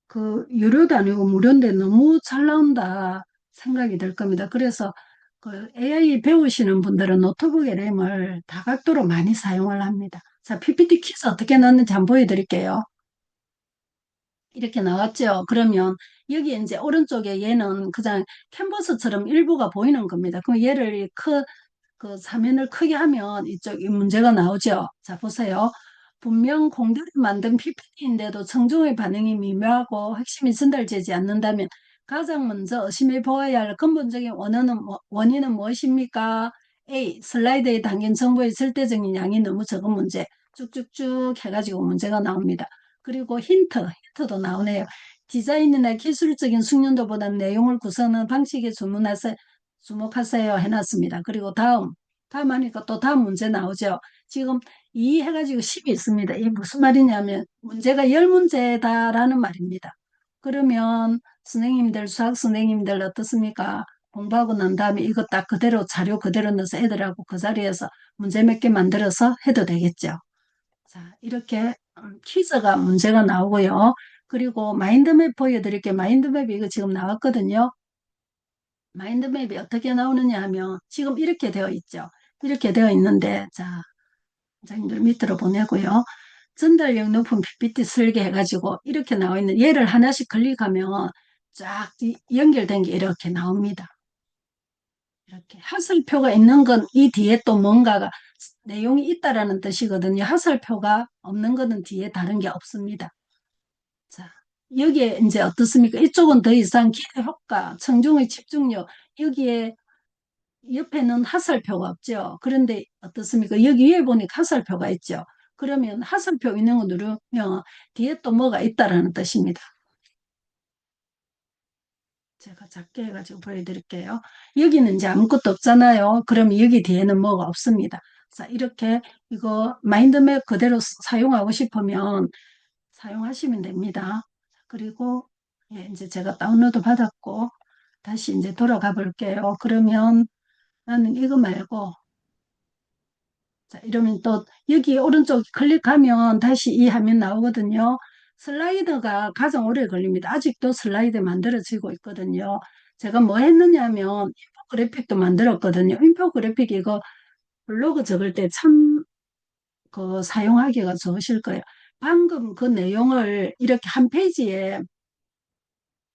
A: 그 유료도 아니고 무료인데 너무 잘 나온다 생각이 들 겁니다. 그래서 그 AI 배우시는 분들은 노트북 LM을 다각도로 많이 사용을 합니다. 자, PPT 퀴즈 어떻게 넣는지 한번 보여드릴게요. 이렇게 나왔죠. 그러면 여기 이제 오른쪽에 얘는 그냥 캔버스처럼 일부가 보이는 겁니다. 그럼 얘를 그 사면을 크게 하면 이쪽 이 문제가 나오죠. 자, 보세요. 분명 공들여 만든 PPT인데도 청중의 반응이 미묘하고 핵심이 전달되지 않는다면 가장 먼저 의심해 보아야 할 근본적인 원인은 무엇입니까? A. 슬라이드에 담긴 정보의 절대적인 양이 너무 적은 문제. 쭉쭉쭉 해가지고 문제가 나옵니다. 그리고 힌트도 나오네요. 디자인이나 기술적인 숙련도보다 내용을 구성하는 방식에 주목하세요 해놨습니다. 그리고 다음 하니까 또 다음 문제 나오죠. 지금 이 해가지고 10이 있습니다. 이게 무슨 말이냐면 문제가 10문제다라는 말입니다. 그러면 선생님들, 수학 선생님들 어떻습니까? 공부하고 난 다음에 이거 딱 그대로 자료 그대로 넣어서 애들하고 그 자리에서 문제 몇 개 만들어서 해도 되겠죠. 자, 이렇게 퀴즈가 문제가 나오고요. 그리고 마인드맵 보여드릴게요. 마인드맵이 이거 지금 나왔거든요. 마인드맵이 어떻게 나오느냐 하면 지금 이렇게 되어 있죠. 이렇게 되어 있는데 자, 원장님들 밑으로 보내고요. 전달력 높은 PPT 설계해가지고 이렇게 나와 있는 얘를 하나씩 클릭하면 쫙 연결된 게 이렇게 나옵니다. 이렇게 하설표가 있는 건 이 뒤에 또 뭔가가 내용이 있다라는 뜻이거든요. 하설표가 없는 거는 뒤에 다른 게 없습니다. 자, 여기에 이제 어떻습니까? 이쪽은 더 이상 기대 효과, 청중의 집중력, 여기에 옆에는 하설표가 없죠. 그런데 어떻습니까? 여기 위에 보니까 하설표가 있죠. 그러면 하설표 있는 거 누르면 뒤에 또 뭐가 있다라는 뜻입니다. 제가 작게 해가지고 보여드릴게요. 여기는 이제 아무것도 없잖아요. 그럼 여기 뒤에는 뭐가 없습니다. 자, 이렇게 이거 마인드맵 그대로 사용하고 싶으면 사용하시면 됩니다. 그리고 예, 이제 제가 다운로드 받았고 다시 이제 돌아가 볼게요. 그러면 나는 이거 말고 자, 이러면 또 여기 오른쪽 클릭하면 다시 이 화면 나오거든요. 슬라이드가 가장 오래 걸립니다. 아직도 슬라이드 만들어지고 있거든요. 제가 뭐 했느냐면 인포그래픽도 만들었거든요. 인포그래픽 이거 블로그 적을 때 참 그 사용하기가 좋으실 거예요. 방금 그 내용을 이렇게 한 페이지에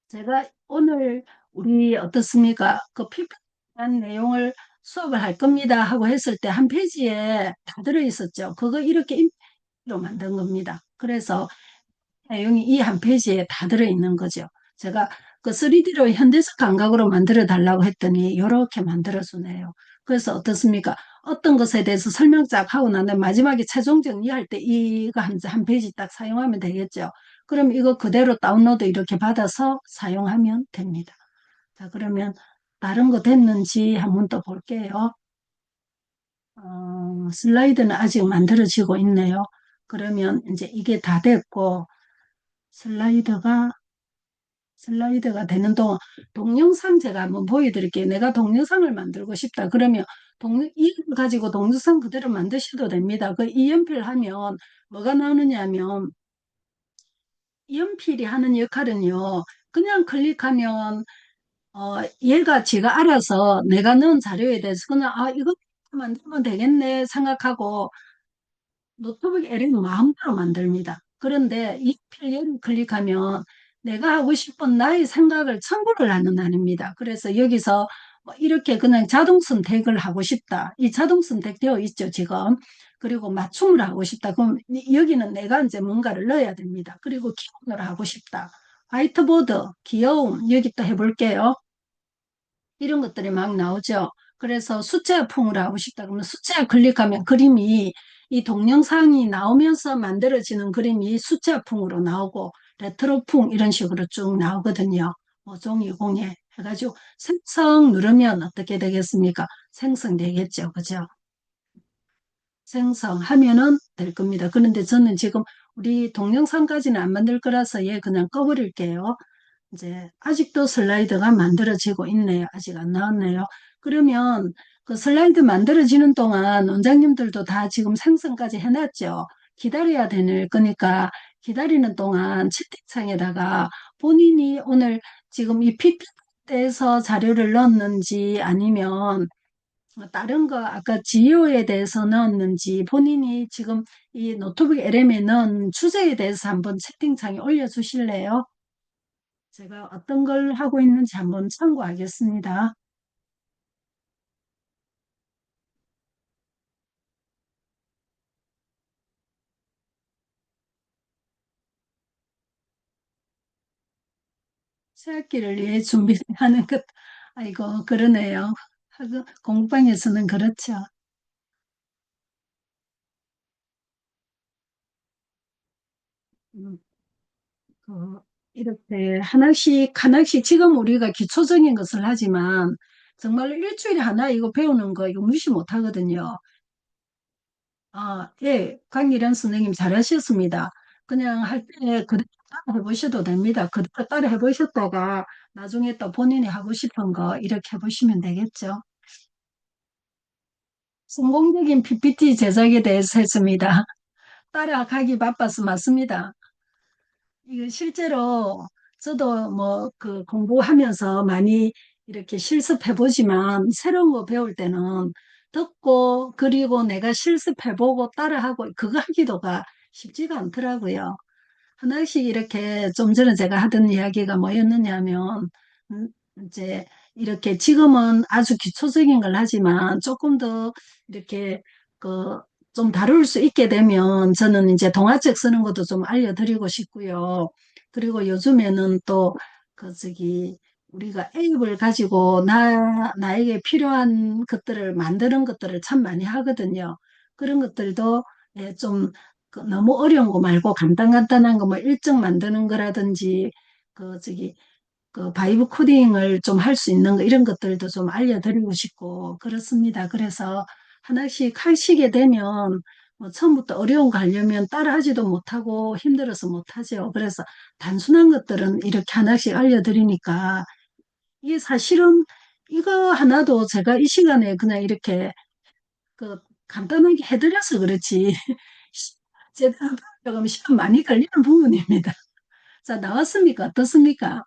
A: 제가 오늘 우리 어떻습니까? 그 PPT한 내용을 수업을 할 겁니다 하고 했을 때 한 페이지에 다 들어 있었죠. 그거 이렇게 임의로 만든 겁니다. 그래서 내용이 이 한 페이지에 다 들어 있는 거죠. 제가 그 3D로 현대적 감각으로 만들어 달라고 했더니 이렇게 만들어 주네요. 그래서 어떻습니까? 어떤 것에 대해서 설명 쫙 하고 난 다음에 마지막에 최종 정리할 때 이거 한 페이지 딱 사용하면 되겠죠. 그럼 이거 그대로 다운로드 이렇게 받아서 사용하면 됩니다. 자, 그러면 다른 거 됐는지 한번 더 볼게요. 슬라이드는 아직 만들어지고 있네요. 그러면 이제 이게 다 됐고 슬라이드가 되는 동안 동영상 제가 한번 보여드릴게요. 내가 동영상을 만들고 싶다. 그러면 이걸 가지고 동영상 그대로 만드셔도 됩니다. 그 이연필 하면 뭐가 나오느냐 하면 이연필이 하는 역할은요. 그냥 클릭하면 얘가 지가 알아서 내가 넣은 자료에 대해서 그냥 이거 만들면 되겠네 생각하고 노트북 LM 마음대로 만듭니다. 그런데 이 필기를 클릭하면 내가 하고 싶은 나의 생각을 첨부를 하는 아닙니다. 그래서 여기서 뭐 이렇게 그냥 자동 선택을 하고 싶다. 이 자동 선택되어 있죠, 지금. 그리고 맞춤을 하고 싶다. 그럼 여기는 내가 이제 뭔가를 넣어야 됩니다. 그리고 기본으로 하고 싶다. 화이트보드, 귀여움, 여기 또 해볼게요. 이런 것들이 막 나오죠. 그래서 수채화풍을 하고 싶다 그러면 수채화 클릭하면 그림이 이 동영상이 나오면서 만들어지는 그림이 수채화풍으로 나오고 레트로풍 이런 식으로 쭉 나오거든요. 뭐 종이공예 해가지고 생성 누르면 어떻게 되겠습니까? 생성되겠죠. 그죠? 생성하면은 될 겁니다. 그런데 저는 지금 우리 동영상까지는 안 만들 거라서 얘 그냥 꺼버릴게요. 이제 아직도 슬라이드가 만들어지고 있네요. 아직 안 나왔네요. 그러면 그 슬라이드 만들어지는 동안 원장님들도 다 지금 생성까지 해놨죠. 기다려야 되는 거니까 기다리는 동안 채팅창에다가 본인이 오늘 지금 이 PPT에서 자료를 넣었는지 아니면 다른 거 아까 지효에 대해서 넣었는지 본인이 지금 이 노트북 LM에 넣은 주제에 대해서 한번 채팅창에 올려주실래요? 제가 어떤 걸 하고 있는지 한번 참고하겠습니다. 새학기를 위해 준비하는 것, 아이고, 그러네요. 공부방에서는 그렇죠. 음, 그, 이렇게 하나씩, 지금 우리가 기초적인 것을 하지만, 정말로 일주일에 하나 이거 배우는 거, 이거 무시 못 하거든요. 예, 강일현 선생님 잘하셨습니다. 그냥 할 때 그대로 따라 해보셔도 됩니다. 그대로 따라 해보셨다가 나중에 또 본인이 하고 싶은 거 이렇게 해보시면 되겠죠. 성공적인 PPT 제작에 대해서 했습니다. 따라가기 바빠서 맞습니다. 이거 실제로 저도 뭐 그 공부하면서 많이 이렇게 실습해보지만 새로운 거 배울 때는 듣고 그리고 내가 실습해보고 따라하고 그거 하기도가 쉽지가 않더라고요. 하나씩 이렇게 좀 전에 제가 하던 이야기가 뭐였느냐면 음, 이제 이렇게 지금은 아주 기초적인 걸 하지만 조금 더 이렇게 그 좀 다룰 수 있게 되면 저는 이제 동화책 쓰는 것도 좀 알려드리고 싶고요. 그리고 요즘에는 또 그 저기 우리가 앱을 가지고 나에게 필요한 것들을 만드는 것들을 참 많이 하거든요. 그런 것들도 예, 좀 너무 어려운 거 말고 간단한 거 뭐 일정 만드는 거라든지 그 저기 그 바이브 코딩을 좀 할 수 있는 거 이런 것들도 좀 알려드리고 싶고 그렇습니다. 그래서 하나씩 하시게 되면 뭐 처음부터 어려운 거 하려면 따라하지도 못하고 힘들어서 못하죠. 그래서 단순한 것들은 이렇게 하나씩 알려드리니까 이게 사실은 이거 하나도 제가 이 시간에 그냥 이렇게 그 간단하게 해드려서 그렇지. 제가 조금 시간 많이 걸리는 부분입니다. 자, 나왔습니까? 어떻습니까?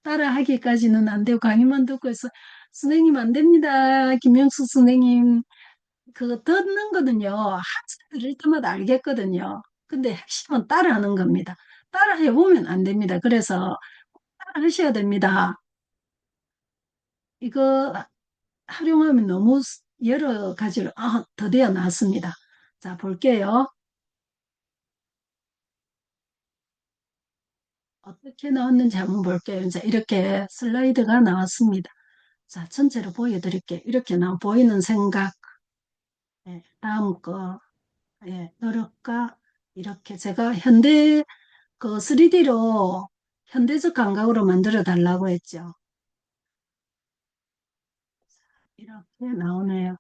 A: 따라하기까지는 안 되고 강의만 듣고 해서 선생님 안 됩니다. 김영숙 선생님 그거 듣는 거는요. 한참 들을 때마다 알겠거든요. 근데 핵심은 따라하는 겁니다. 따라해 보면 안 됩니다. 그래서 따라하셔야 됩니다. 이거 활용하면 너무 여러 가지로 드디어 나왔습니다. 자, 볼게요. 어떻게 나왔는지 한번 볼게요. 이제 이렇게 슬라이드가 나왔습니다. 자, 전체로 보여드릴게요. 이렇게 나 보이는 생각. 예, 다음 거. 예, 노력과 이렇게 제가 현대 그 3D로 현대적 감각으로 만들어 달라고 했죠. 이렇게 나오네요.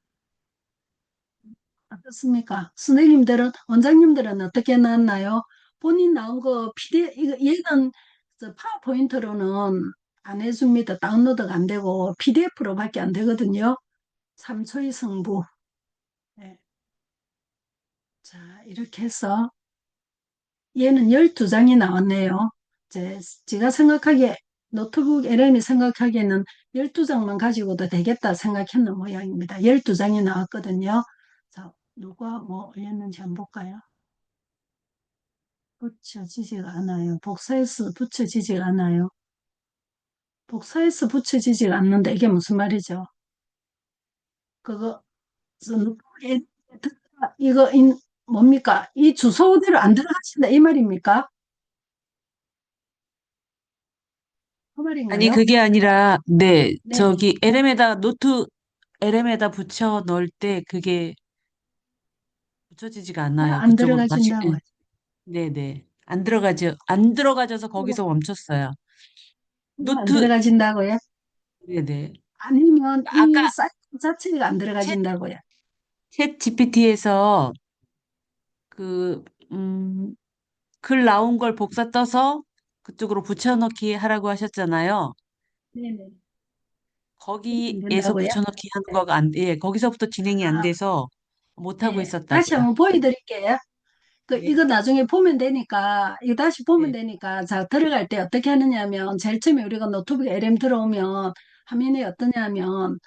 A: 어떻습니까? 선생님들은, 원장님들은 어떻게 나왔나요? 본인 나온 거 이거 얘는 저 파워포인트로는 안 해줍니다. 다운로드가 안 되고 PDF로밖에 안 되거든요. 3초의 승부. 네. 자, 이렇게 해서 얘는 12장이 나왔네요. 제가 생각하기에 노트북 LM이 생각하기에는 12장만 가지고도 되겠다 생각했는 모양입니다. 12장이 나왔거든요. 자, 누가 뭐 올렸는지 한번 볼까요? 붙여지지가 않아요. 복사해서 붙여지지가 않아요. 복사해서 붙여지지가 않는데 이게 무슨 말이죠? 그거 노트북에 이거 뭡니까? 이 주소대로 안 들어가신다 이 말입니까? 그
C: 아니,
A: 말인가요?
C: 그게 아니라, 네,
A: 네.
C: 저기, LM에다 붙여 넣을 때 그게 붙여지지가 않아요.
A: 안
C: 그쪽으로 다시,
A: 들어가진다고.
C: 네네. 안 들어가져서
A: 네.
C: 거기서 멈췄어요.
A: 안
C: 노트,
A: 들어가진다고요?
C: 네네.
A: 아니면 이
C: 아까
A: 사이트 자체가 안
C: 챗,
A: 들어가진다고요?
C: 챗 GPT에서 그, 음, 글 나온 걸 복사 떠서 그쪽으로 붙여넣기 하라고 하셨잖아요.
A: 네네. 안
C: 거기에서
A: 된다고요?
C: 붙여넣기 하는 거가 예, 거기서부터 진행이 안
A: 아,
C: 돼서 못하고
A: 네. 다시
C: 있었다고요.
A: 한번 보여드릴게요.
C: 네,
A: 이거 나중에 보면 되니까, 이거 다시 보면
C: 네,
A: 되니까, 자, 들어갈 때 어떻게 하느냐면, 제일 처음에 우리가 노트북에 LM 들어오면, 화면이 어떠냐면,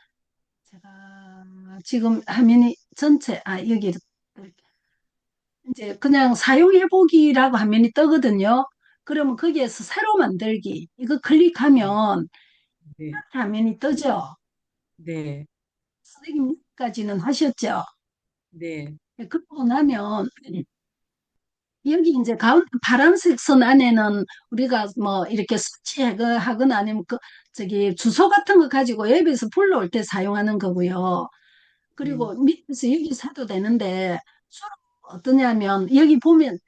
A: 제가 지금 화면이 전체, 여기, 이제 그냥 사용해보기라고 화면이 뜨거든요. 그러면 거기에서 새로 만들기, 이거
C: 네,
A: 클릭하면,
C: 네,
A: 화면이 뜨죠.
C: 네,
A: 선생님까지는 하셨죠.
C: 네,
A: 그러고 나면, 여기 이제 가운데 파란색 선 안에는 우리가 뭐 이렇게 서치하거나 아니면 저기 주소 같은 거 가지고 웹에서 불러올 때 사용하는 거고요.
C: 네,
A: 그리고 밑에서 여기 사도 되는데 주로 어떠냐면 여기 보면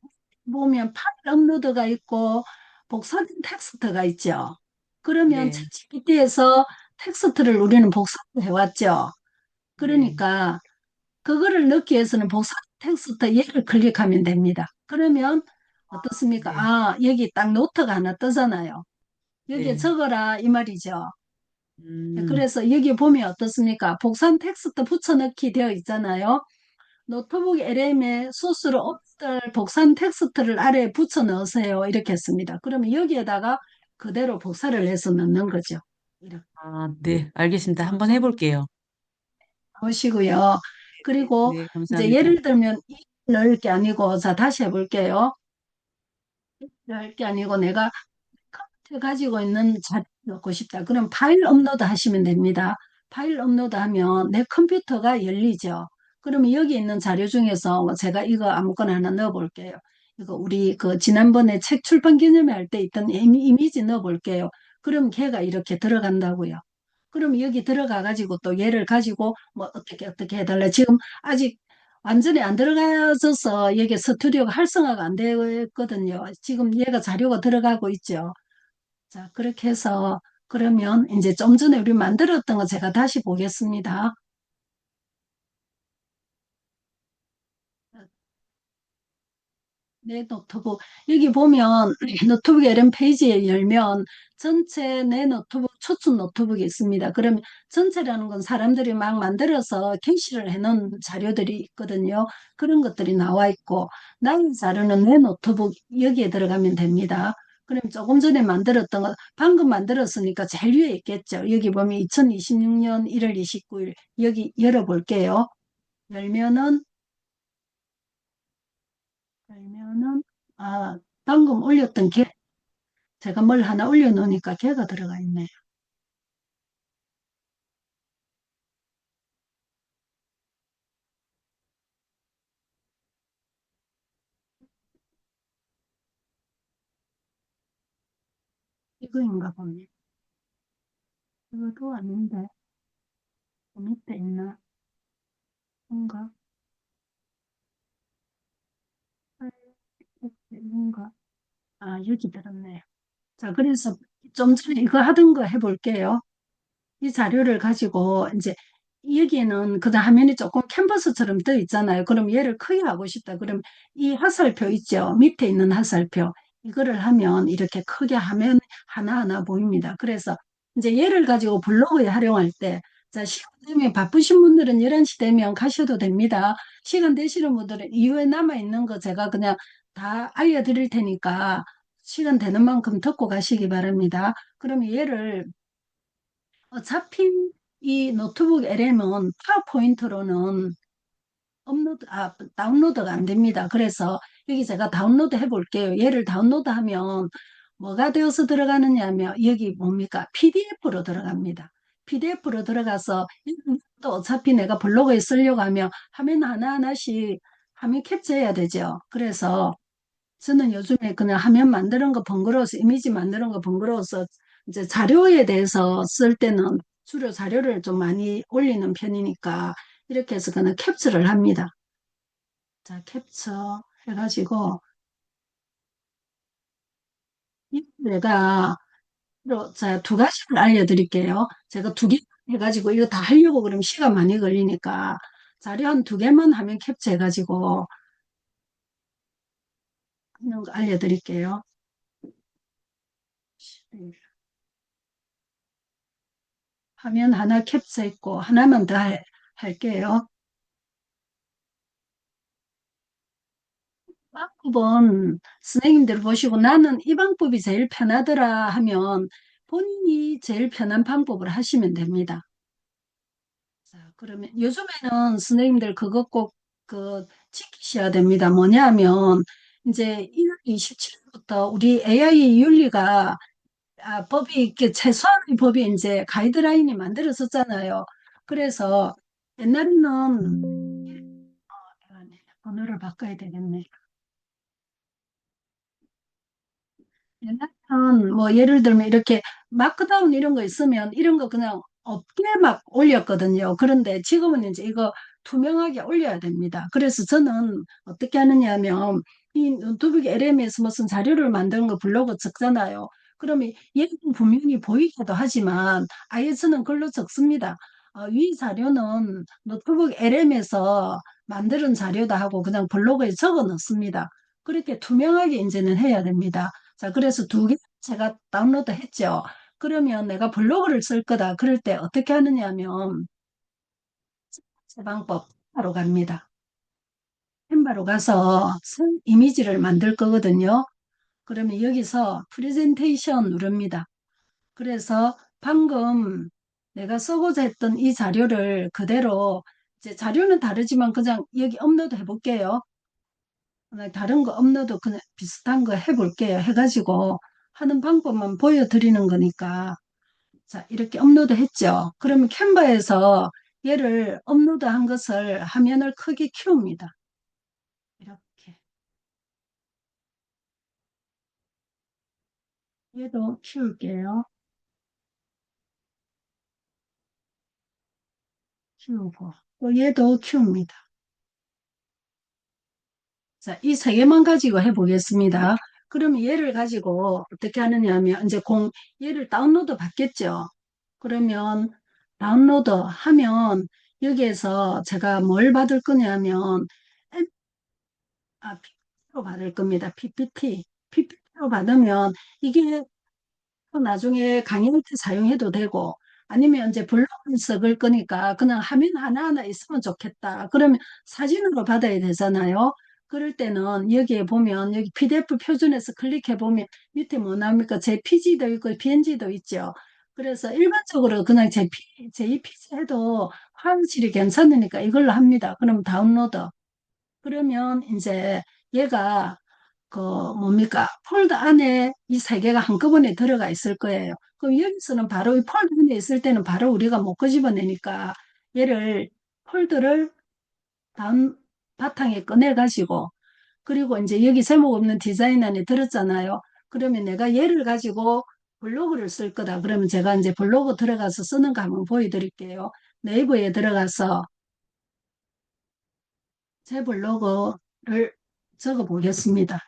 A: 파일 업로드가 있고 복사된 텍스트가 있죠. 그러면
C: 네,
A: 챗GPT에서 텍스트를 우리는 복사해 왔죠.
C: 네.
A: 그러니까 그거를 넣기 위해서는 복사 텍스트 얘를 클릭하면 됩니다. 그러면 어떻습니까?
C: 네,
A: 여기 딱 노트가 하나 뜨잖아요. 여기에
C: 네.
A: 적어라 이 말이죠.
C: 음,
A: 그래서 여기 보면 어떻습니까? 복사 텍스트 붙여넣기 되어 있잖아요. 노트북 LM에 소스로 업들 복사 텍스트를 아래에 붙여 넣으세요. 이렇게 했습니다. 그러면 여기에다가 그대로 복사를 해서 넣는 거죠. 이렇게
C: 네, 알겠습니다. 한번
A: 좀
C: 해볼게요.
A: 보시고요.
C: 네,
A: 그리고
C: 네,
A: 이제
C: 감사합니다.
A: 예를 들면 이 넣을 게 아니고 자 다시 해볼게요. 넣을 게 아니고 내가 컴퓨터 가지고 있는 자료 넣고 싶다. 그럼 파일 업로드 하시면 됩니다. 파일 업로드 하면 내 컴퓨터가 열리죠. 그러면 여기 있는 자료 중에서 뭐 제가 이거 아무거나 하나 넣어볼게요. 이거 우리 그 지난번에 책 출판 기념회 할 때 있던 이미지 넣어볼게요. 그럼 걔가 이렇게 들어간다고요. 그럼 여기 들어가 가지고 또 얘를 가지고 뭐 어떻게 해달라. 지금 아직 완전히 안 들어가져서 여기 스튜디오가 활성화가 안 되거든요. 지금 얘가 자료가 들어가고 있죠. 자, 그렇게 해서 그러면 이제 좀 전에 우리 만들었던 거 제가 다시 보겠습니다. 내 노트북. 여기 보면 노트북 LM 페이지에 열면 전체 내 노트북, 초축 노트북이 있습니다. 그러면 전체라는 건 사람들이 막 만들어서 게시를 해놓은 자료들이 있거든요. 그런 것들이 나와 있고, 나의 자료는 내 노트북 여기에 들어가면 됩니다. 그럼 조금 전에 만들었던 거, 방금 만들었으니까 제일 위에 있겠죠. 여기 보면 2026년 1월 29일, 여기 열어볼게요. 열면은 열면은 아, 방금 올렸던 게 제가 뭘 하나 올려놓으니까 걔가 들어가 있네요. 이거인가 보네. 이거도 아닌데 그 밑에 있나? 뭔가 뭔가 여기 들었네요. 자, 그래서 좀 전에 이거 하던 거 해볼게요. 이 자료를 가지고 이제 여기에는 그다음 화면이 조금 캔버스처럼 떠 있잖아요. 그럼 얘를 크게 하고 싶다. 그럼 이 화살표 있죠? 밑에 있는 화살표. 이거를 하면 이렇게 크게 하면 하나하나 보입니다. 그래서 이제 얘를 가지고 블로그에 활용할 때, 자, 시간 되면 바쁘신 분들은 11시 되면 가셔도 됩니다. 시간 되시는 분들은 이후에 남아있는 거 제가 그냥 다 알려드릴 테니까 시간 되는 만큼 듣고 가시기 바랍니다. 그러면 얘를 어차피 이 노트북 LM은 파워포인트로는 다운로드가 안 됩니다. 그래서 여기 제가 다운로드 해볼게요. 얘를 다운로드하면 뭐가 되어서 들어가느냐 하면 여기 뭡니까? PDF로 들어갑니다. PDF로 들어가서 또 어차피 내가 블로그에 쓰려고 하면 화면 하나하나씩 화면 캡처해야 되죠. 그래서 저는 요즘에 그냥 화면 만드는 거 번거로워서 이미지 만드는 거 번거로워서 이제 자료에 대해서 쓸 때는 주로 자료를 좀 많이 올리는 편이니까 이렇게 해서 그냥 캡처를 합니다. 자, 캡처 해가지고 내가 자, 두 가지를 알려드릴게요. 제가 두 개 해가지고 이거 다 하려고 그러면 시간 많이 걸리니까 자료 한 두 개만 하면 캡처해가지고 하는 거 알려드릴게요. 화면 하나 캡처했고 하나만 더 할게요. 방법은 선생님들 보시고 나는 이 방법이 제일 편하더라 하면 본인이 제일 편한 방법을 하시면 됩니다. 자, 그러면 요즘에는 선생님들 그것 꼭 지키셔야 됩니다. 뭐냐면 이제 1월 27일부터 우리 AI 윤리가 법이 이렇게 최소한의 법이 이제 가이드라인이 만들어졌잖아요. 그래서 옛날에는 번호를 바꿔야 되겠네. 옛날에는 뭐 예를 들면 이렇게 마크다운 이런 거 있으면 이런 거 그냥 없게 막 올렸거든요. 그런데 지금은 이제 이거 투명하게 올려야 됩니다. 그래서 저는 어떻게 하느냐 하면 이 노트북 LM에서 무슨 자료를 만드는 거 블로그 적잖아요. 그러면 얘는 분명히 보이기도 하지만 아예 저는 글로 적습니다. 이 자료는 노트북 LM에서 만드는 자료다 하고 그냥 블로그에 적어 넣습니다. 그렇게 투명하게 이제는 해야 됩니다. 자, 그래서 두 개 제가 다운로드 했죠. 그러면 내가 블로그를 쓸 거다. 그럴 때 어떻게 하느냐 하면 제 방법 바로 갑니다. 캔바로 가서 이미지를 만들 거거든요. 그러면 여기서 프레젠테이션 누릅니다. 그래서 방금 내가 쓰고자 했던 이 자료를 그대로 이제 자료는 다르지만 그냥 여기 업로드 해볼게요. 다른 거 업로드 그냥 비슷한 거 해볼게요. 해가지고 하는 방법만 보여드리는 거니까. 자, 이렇게 업로드 했죠. 그러면 캔버에서 얘를 업로드한 것을 화면을 크게 키웁니다. 이렇게. 얘도 키울게요. 키우고. 또 얘도 키웁니다. 자, 이 세 개만 가지고 해보겠습니다. 그러면 얘를 가지고 어떻게 하느냐 하면 이제 얘를 다운로드 받겠죠. 그러면 다운로드 하면 여기에서 제가 뭘 받을 거냐면 PPT로 받을 겁니다. PPT. PPT로 받으면 이게 또 나중에 강의할 때 사용해도 되고 아니면 이제 블로그를 써을 거니까 그냥 화면 하나하나 있으면 좋겠다. 그러면 사진으로 받아야 되잖아요. 그럴 때는 여기에 보면 여기 PDF 표준에서 클릭해 보면 밑에 뭐 나옵니까? JPG도 있고 PNG도 있죠. 그래서 일반적으로 그냥 JPG 해도 화질이 괜찮으니까 이걸로 합니다. 그럼 다운로드. 그러면 이제 얘가 그 뭡니까? 폴더 안에 이 세 개가 한꺼번에 들어가 있을 거예요. 그럼 여기서는 바로 이 폴더 안에 있을 때는 바로 우리가 못 끄집어내니까 얘를 폴더를 다음 바탕에 꺼내 가지고 그리고 이제 여기 제목 없는 디자인 안에 들었잖아요. 그러면 내가 얘를 가지고 블로그를 쓸 거다. 그러면 제가 이제 블로그 들어가서 쓰는 거 한번 보여드릴게요. 네이버에 들어가서 제 블로그를 적어 보겠습니다.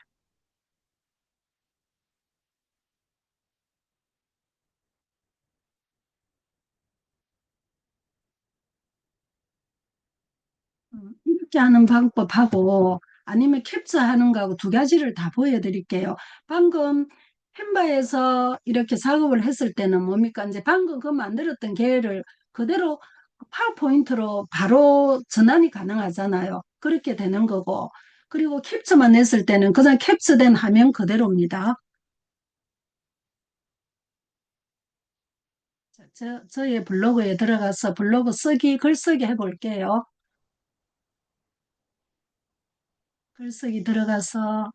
A: 이렇게 하는 방법하고 아니면 캡처하는 거하고 두 가지를 다 보여드릴게요. 방금 캔바에서 이렇게 작업을 했을 때는 뭡니까? 이제 방금 그 만들었던 계획을 그대로 파워포인트로 바로 전환이 가능하잖아요. 그렇게 되는 거고. 그리고 캡처만 했을 때는 그냥 캡처된 화면 그대로입니다. 자, 저의 블로그에 들어가서 블로그 글쓰기 해볼게요. 글쓰기 들어가서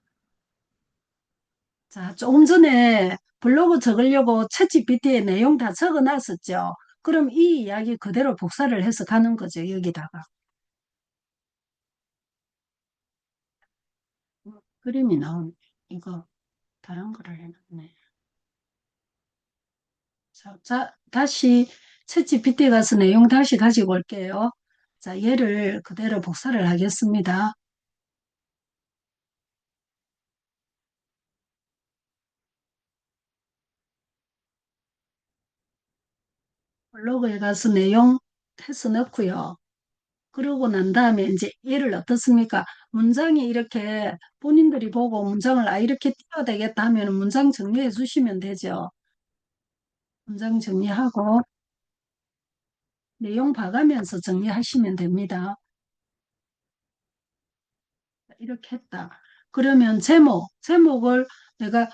A: 자, 조금 전에 블로그 적으려고 챗GPT에 내용 다 적어 놨었죠. 그럼 이 이야기 그대로 복사를 해서 가는 거죠, 여기다가. 그림이 나오네. 이거 다른 거를 해놨네. 자, 다시 챗GPT 가서 내용 다시 가지고 올게요. 자, 얘를 그대로 복사를 하겠습니다. 블로그에 가서 내용 해서 넣고요. 그러고 난 다음에 이제 얘를 어떻습니까? 문장이 이렇게 본인들이 보고 문장을 이렇게 띄워야 되겠다 하면 문장 정리해 주시면 되죠. 문장 정리하고 내용 봐가면서 정리하시면 됩니다. 이렇게 했다. 그러면 제목을 내가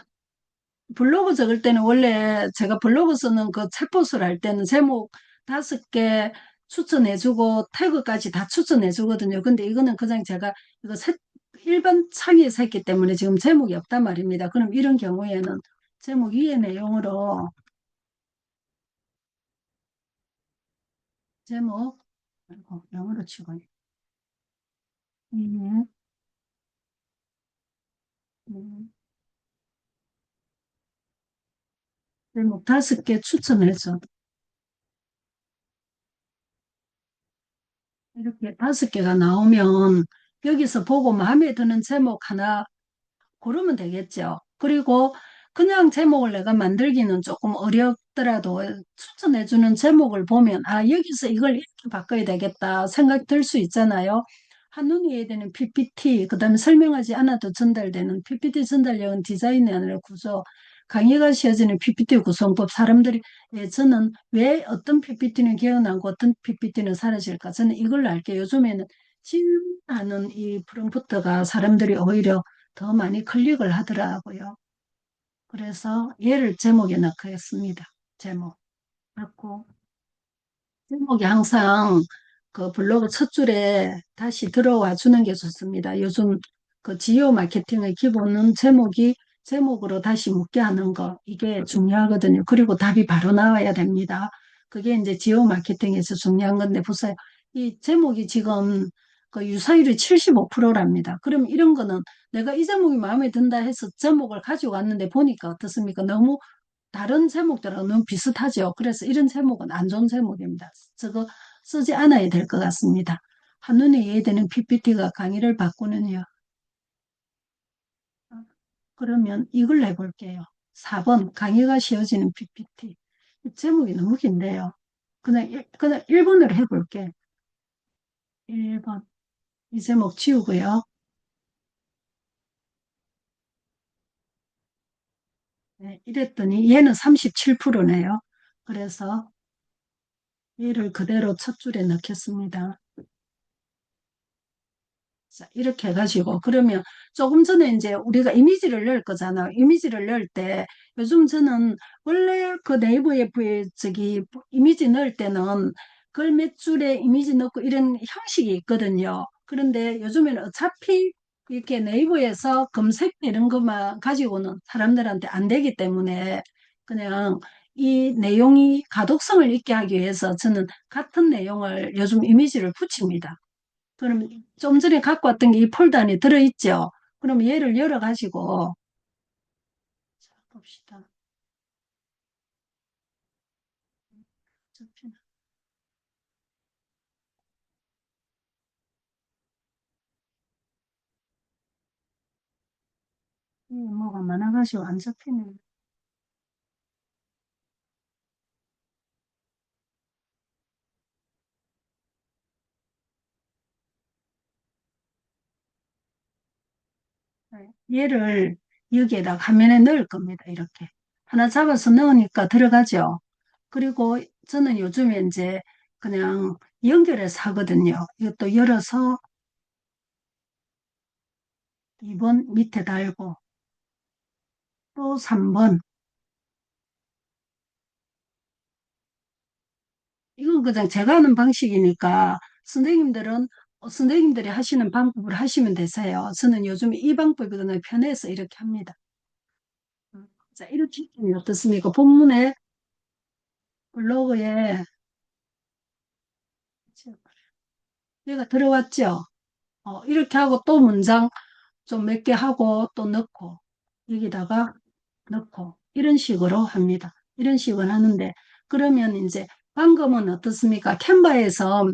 A: 블로그 적을 때는 원래 제가 블로그 쓰는 그 챗봇을 할 때는 제목 5개 추천해주고 태그까지 다 추천해주거든요. 근데 이거는 그냥 제가 이거 일반 창의에서 했기 때문에 지금 제목이 없단 말입니다. 그럼 이런 경우에는 제목 위의 내용으로 제목 아이고, 영어로 치고 음, 음, 제목 5개 추천해줘. 이렇게 5개가 나오면 여기서 보고 마음에 드는 제목 하나 고르면 되겠죠. 그리고 그냥 제목을 내가 만들기는 조금 어렵더라도 추천해주는 제목을 보면 여기서 이걸 이렇게 바꿔야 되겠다 생각 들 수 있잖아요. 한눈에 되는 PPT, 그다음에 설명하지 않아도 전달되는 PPT 전달력은 디자인이 아니라 구조, 강의가 씌워지는 PPT 구성법, 사람들이 저는 왜 어떤 PPT는 개헌하고 어떤 PPT는 사라질까? 저는 이걸 알게요. 요즘에는 질문하는 이 프롬프트가 사람들이 오히려 더 많이 클릭을 하더라고요. 그래서 얘를 제목에 넣고 했습니다. 제목. 넣고 제목이 항상 그 블로그 첫 줄에 다시 들어와 주는 게 좋습니다. 요즘 그 지오 마케팅의 기본은 제목으로 다시 묻게 하는 거 이게 중요하거든요. 그리고 답이 바로 나와야 됩니다. 그게 이제 지오 마케팅에서 중요한 건데 보세요. 이 제목이 지금 그 유사율이 75%랍니다. 그럼 이런 거는 내가 이 제목이 마음에 든다 해서 제목을 가지고 왔는데 보니까 어떻습니까? 너무 다른 제목들하고 너무 비슷하죠. 그래서 이런 제목은 안 좋은 제목입니다. 저거 쓰지 않아야 될 것 같습니다. 한눈에 이해되는 PPT가 강의를 바꾸느냐. 그러면 이걸 해볼게요. 4번 강의가 쉬워지는 PPT. 제목이 너무 긴데요. 그냥 1번으로 해볼게. 1번. 이 제목 지우고요. 네, 이랬더니 얘는 37%네요. 그래서 얘를 그대로 첫 줄에 넣겠습니다. 자, 이렇게 해가지고 그러면 조금 전에 이제 우리가 이미지를 넣을 거잖아요. 이미지를 넣을 때 요즘 저는 원래 그 네이버에 저기 이미지 넣을 때는 글 몇 줄에 이미지 넣고 이런 형식이 있거든요. 그런데 요즘에는 어차피 이렇게 네이버에서 검색 이런 것만 가지고는 사람들한테 안 되기 때문에 그냥 이 내용이 가독성을 있게 하기 위해서 저는 같은 내용을 요즘 이미지를 붙입니다. 그럼 좀 전에 갖고 왔던 게 이 폴더 안에 들어있죠. 그럼 얘를 열어가지고 자, 봅시다. 이 뭐가 많아가지고 안 잡히네. 네. 얘를 여기에다 화면에 넣을 겁니다. 이렇게. 하나 잡아서 넣으니까 들어가죠. 그리고 저는 요즘에 이제 그냥 연결해서 하거든요. 이것도 열어서 2번 밑에 달고 또 3번. 이건 그냥 제가 하는 방식이니까 선생님들은 선생님들이 하시는 방법을 하시면 되세요. 저는 요즘 이 방법이 그냥 편해서 이렇게 합니다. 자, 이렇게 하면 어떻습니까? 본문에 블로그에 얘가 들어왔죠? 이렇게 하고 또 문장 좀 몇 개 하고 또 넣고 여기다가 넣고 이런 식으로 합니다. 이런 식으로 하는데 그러면 이제 방금은 어떻습니까? 캔바에서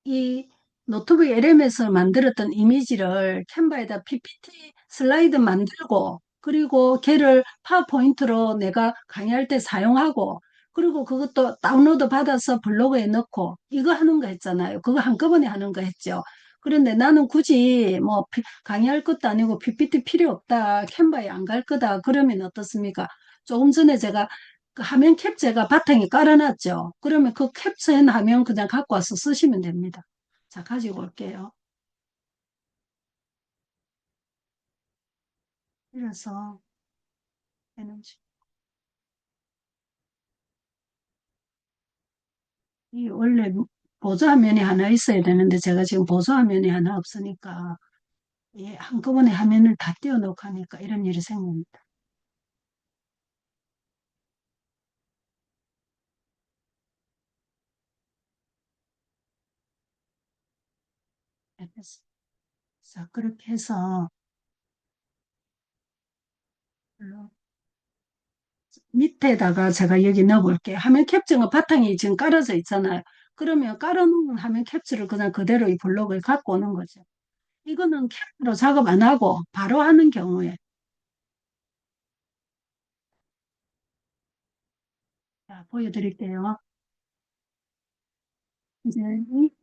A: 이 노트북 LM에서 만들었던 이미지를 캔바에다 PPT 슬라이드 만들고 그리고 걔를 파워포인트로 내가 강의할 때 사용하고 그리고 그것도 다운로드 받아서 블로그에 넣고 이거 하는 거 했잖아요. 그거 한꺼번에 하는 거 했죠. 그런데 나는 굳이 뭐 강의할 것도 아니고 PPT 필요 없다. 캔바에 안 갈 거다. 그러면 어떻습니까? 조금 전에 제가 그 화면 캡처가 바탕에 깔아놨죠. 그러면 그 캡처한 화면 그냥 갖고 와서 쓰시면 됩니다. 자, 가지고 올게요. 이래서 에너지. 이 원래 보조 화면이 하나 있어야 되는데 제가 지금 보조 화면이 하나 없으니까 예, 한꺼번에 화면을 다 띄워놓고 하니까 이런 일이 생깁니다. 네, 됐어요. 자, 그렇게 해서 밑에다가 제가 여기 넣어볼게요. 화면 캡처가 바탕이 지금 깔아져 있잖아요. 그러면 깔아놓은 화면 캡처를 그냥 그대로 이 블록을 갖고 오는 거죠. 이거는 캡처로 작업 안 하고 바로 하는 경우에 자, 보여드릴게요. 이제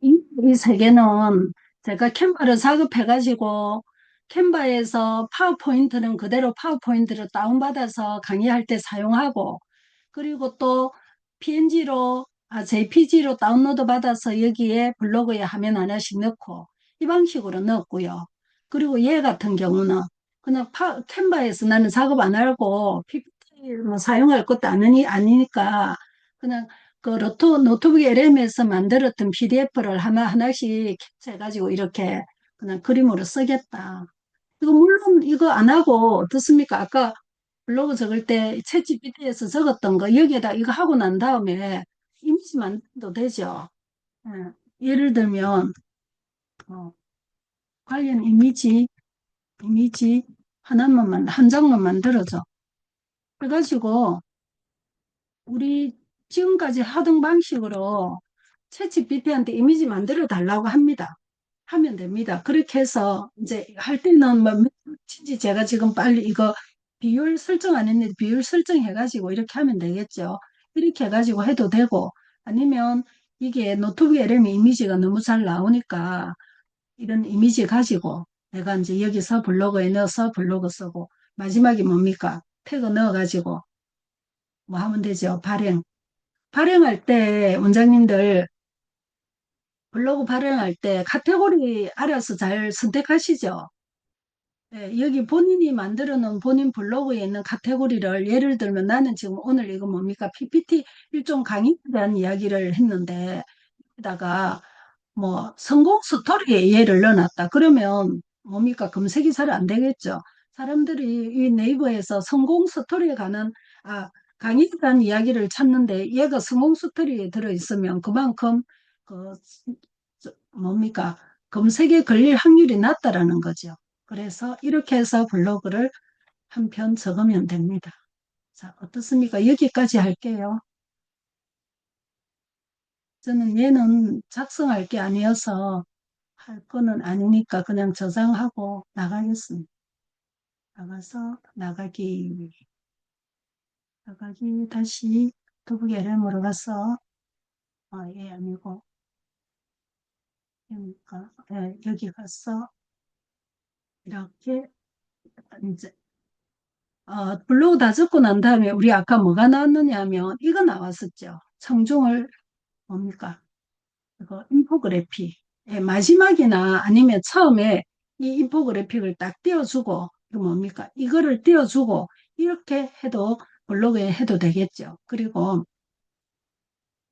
A: 이 세 개는 제가 캔바를 작업해가지고 캔바에서 파워포인트는 그대로 파워포인트를 다운받아서 강의할 때 사용하고 그리고 또 PNG로, JPG로 다운로드 받아서 여기에 블로그에 화면 하나씩 넣고 이 방식으로 넣었고요. 그리고 얘 같은 경우는 그냥 캔바에서 나는 작업 안 하고 PPT 뭐 사용할 것도 아니니까 그냥 그 노트북 LM에서 만들었던 PDF를 하나씩 캡처해가지고 이렇게 그냥 그림으로 쓰겠다. 이거 물론 이거 안 하고 어떻습니까? 아까 블로그 적을 때 챗GPT에서 적었던 거 여기에다 이거 하고 난 다음에 이미지 만들어도 되죠. 예. 예를 들면 어, 관련 이미지 하나만 한 장만 만들어줘. 그래가지고 우리 지금까지 하던 방식으로 챗GPT한테 이미지 만들어 달라고 합니다. 하면 됩니다. 그렇게 해서 이제 할 때는 뭐 며칠인지 제가 지금 빨리 이거 비율 설정 안 했는데 비율 설정해가지고 이렇게 하면 되겠죠. 이렇게 해가지고 해도 되고 아니면 이게 노트북 LM 이미지가 너무 잘 나오니까 이런 이미지 가지고 내가 이제 여기서 블로그에 넣어서 블로그 쓰고 마지막에 뭡니까? 태그 넣어가지고 뭐 하면 되죠. 발행. 발행할 때 원장님들 블로그 발행할 때 카테고리 알아서 잘 선택하시죠. 예, 여기 본인이 만들어 놓은 본인 블로그에 있는 카테고리를 예를 들면 나는 지금 오늘 이거 뭡니까? PPT 일종 강의에 대한 이야기를 했는데 다가 뭐 성공 스토리에 얘를 넣어놨다. 그러면 뭡니까? 검색이 잘 안 되겠죠. 사람들이 이 네이버에서 성공 스토리에 관한 강의에 대한 이야기를 찾는데 얘가 성공 스토리에 들어있으면 그만큼 그 뭡니까? 검색에 걸릴 확률이 낮다라는 거죠. 그래서 이렇게 해서 블로그를 한 편 적으면 됩니다. 자, 어떻습니까? 여기까지 할게요. 저는 얘는 작성할 게 아니어서 할 거는 아니니까 그냥 저장하고 나가겠습니다. 나가서 나가기 다시 두부게 LM으로 가서 얘 아니고 그러니까 여기 가서 이렇게 이제 블로그 다 적고 난 다음에 우리 아까 뭐가 나왔느냐 하면 이거 나왔었죠. 청중을 뭡니까? 이거 인포그래피. 예, 마지막이나 아니면 처음에 이 인포그래픽을 딱 띄워주고 이거 뭡니까? 이거를 띄워주고 이렇게 해도 블로그에 해도 되겠죠. 그리고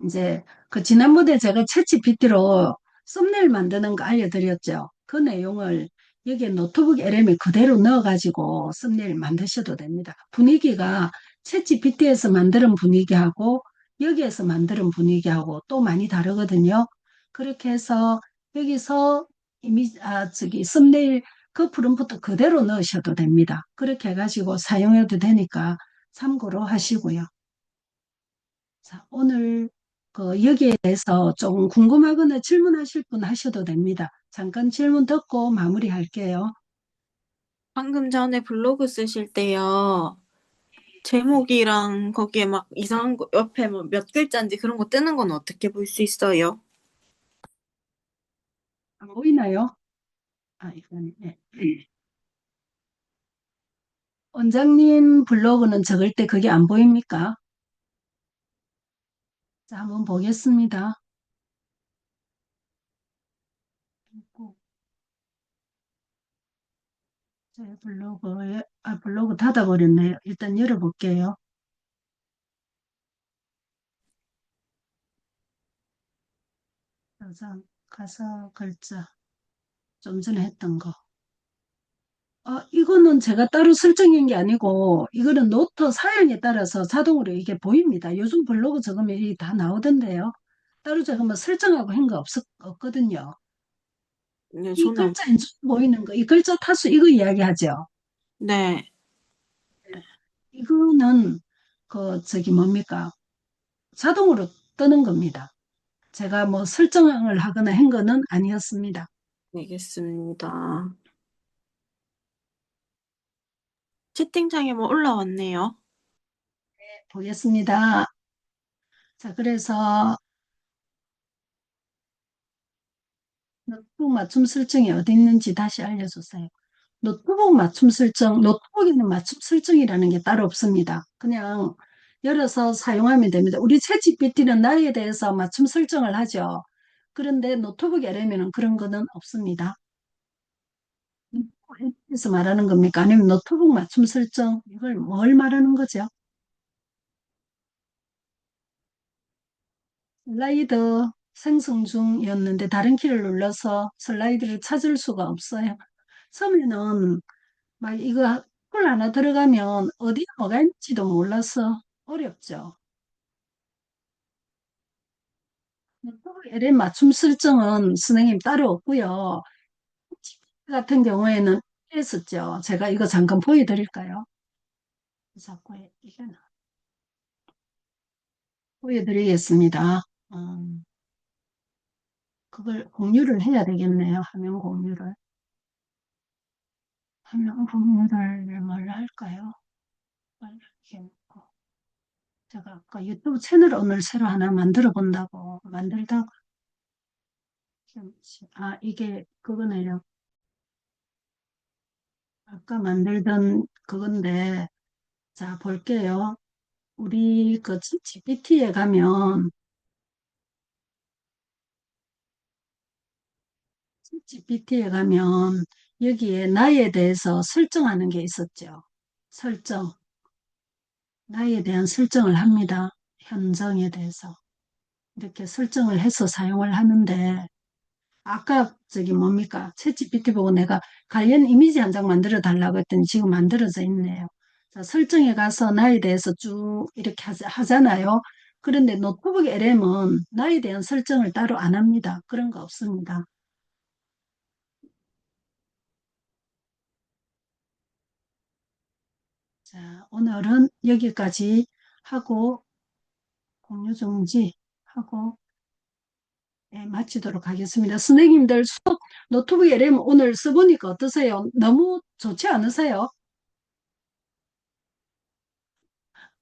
A: 이제 그 지난번에 제가 챗GPT로 썸네일 만드는 거 알려드렸죠. 그 내용을 여기에 노트북 LM에 그대로 넣어가지고 썸네일 만드셔도 됩니다. 분위기가 챗GPT에서 만드는 분위기하고 여기에서 만드는 분위기하고 또 많이 다르거든요. 그렇게 해서 여기서 썸네일 그 프롬프트 그대로 넣으셔도 됩니다. 그렇게 해가지고 사용해도 되니까 참고로 하시고요. 자, 오늘 여기에 대해서 조금 궁금하거나 질문하실 분 하셔도 됩니다. 잠깐 질문 듣고 마무리할게요.
B: 방금 전에 블로그 쓰실 때요. 제목이랑 거기에 막 이상한 거 옆에 뭐 몇 글자인지 그런 거 뜨는 건 어떻게 볼 수 있어요?
A: 보이나요? 이건, 네. 원장님 블로그는 적을 때 그게 안 보입니까? 자, 한번 보겠습니다. 제 블로그 닫아버렸네요. 일단 열어볼게요. 가서, 가서 글자. 좀 전에 했던 거. 이거는 제가 따로 설정한 게 아니고, 이거는 노트 사양에 따라서 자동으로 이게 보입니다. 요즘 블로그 적으면 이게 다 나오던데요. 따로 제가 뭐 설정하고 한 거 없거든요.
B: 네,
A: 이
B: 저는
A: 글자 왼쪽 보이는 거, 이 글자 타수 이거 이야기하죠.
B: 네,
A: 이거는 뭡니까? 자동으로 뜨는 겁니다. 제가 뭐 설정을 하거나 한 거는 아니었습니다.
B: 알겠습니다. 채팅창에 뭐 올라왔네요.
A: 보겠습니다. 자, 그래서 노트북 맞춤 설정이 어디 있는지 다시 알려주세요. 노트북 맞춤 설정, 노트북에는 맞춤 설정이라는 게 따로 없습니다. 그냥 열어서 사용하면 됩니다. 우리 챗GPT는 나에 대해서 맞춤 설정을 하죠. 그런데 노트북 LM에는 그런 거는 없습니다. 에서 말하는 겁니까? 아니면 노트북 맞춤 설정? 이걸 뭘 말하는 거죠? 슬라이드 생성 중이었는데 다른 키를 눌러서 슬라이드를 찾을 수가 없어요. 처음에는 막 이거 풀 하나 들어가면 어디에 뭐가 있는지도 몰라서 어렵죠. LM 맞춤 설정은 선생님 따로 없고요. 같은 경우에는 했었죠. 제가 이거 잠깐 보여드릴까요? 자꾸 이게 보여드리겠습니다. 음, 그걸 공유를 해야 되겠네요. 화면 공유를. 화면 공유를 뭘 할까요? 이렇게 놓고. 제가 아까 유튜브 채널 오늘 새로 하나 만들어 본다고 만들다가 이게 그거네요. 아까 만들던 그건데 자 볼게요. 우리 그 GPT에 가면 여기에 나이에 대해서 설정하는 게 있었죠. 설정. 나이에 대한 설정을 합니다. 현정에 대해서. 이렇게 설정을 해서 사용을 하는데 아까 저기 뭡니까? 챗GPT 보고 내가 관련 이미지 한 장 만들어 달라고 했더니 지금 만들어져 있네요. 자, 설정에 가서 나에 대해서 쭉 이렇게 하잖아요. 그런데 노트북 LM은 나에 대한 설정을 따로 안 합니다. 그런 거 없습니다. 자, 오늘은 여기까지 하고 공유 정지하고 마치도록 하겠습니다. 선생님들 수업 노트북 LM 오늘 써보니까 어떠세요? 너무 좋지 않으세요?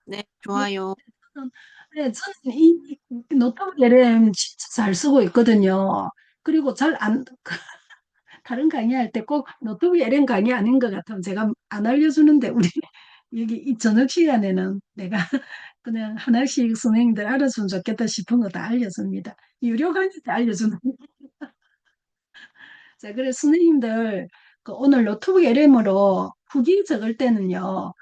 B: 네,
A: 예,
B: 좋아요.
A: 저는, 저는 이 노트북 LM 진짜 잘 쓰고 있거든요. 그리고 다른 강의할 때 꼭 노트북 LM 강의 아닌 것 같으면 제가 안 알려주는데, 우리 여기 이 저녁 시간에는 내가 그냥 하나씩 선생님들 알아주면 좋겠다 싶은 거 다 알려줍니다. 유료 강의 때 알려주는. 자, 그래 선생님들 그 오늘 노트북 LM으로 후기 적을 때는요.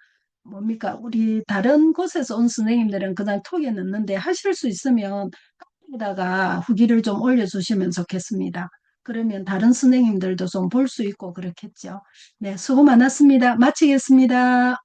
A: 뭡니까? 우리 다른 곳에서 온 선생님들은 그냥 톡에 넣는데 하실 수 있으면 카톡에다가 후기를 좀 올려주시면 좋겠습니다. 그러면 다른 선생님들도 좀 볼 수 있고 그렇겠죠. 네, 수고 많았습니다. 마치겠습니다.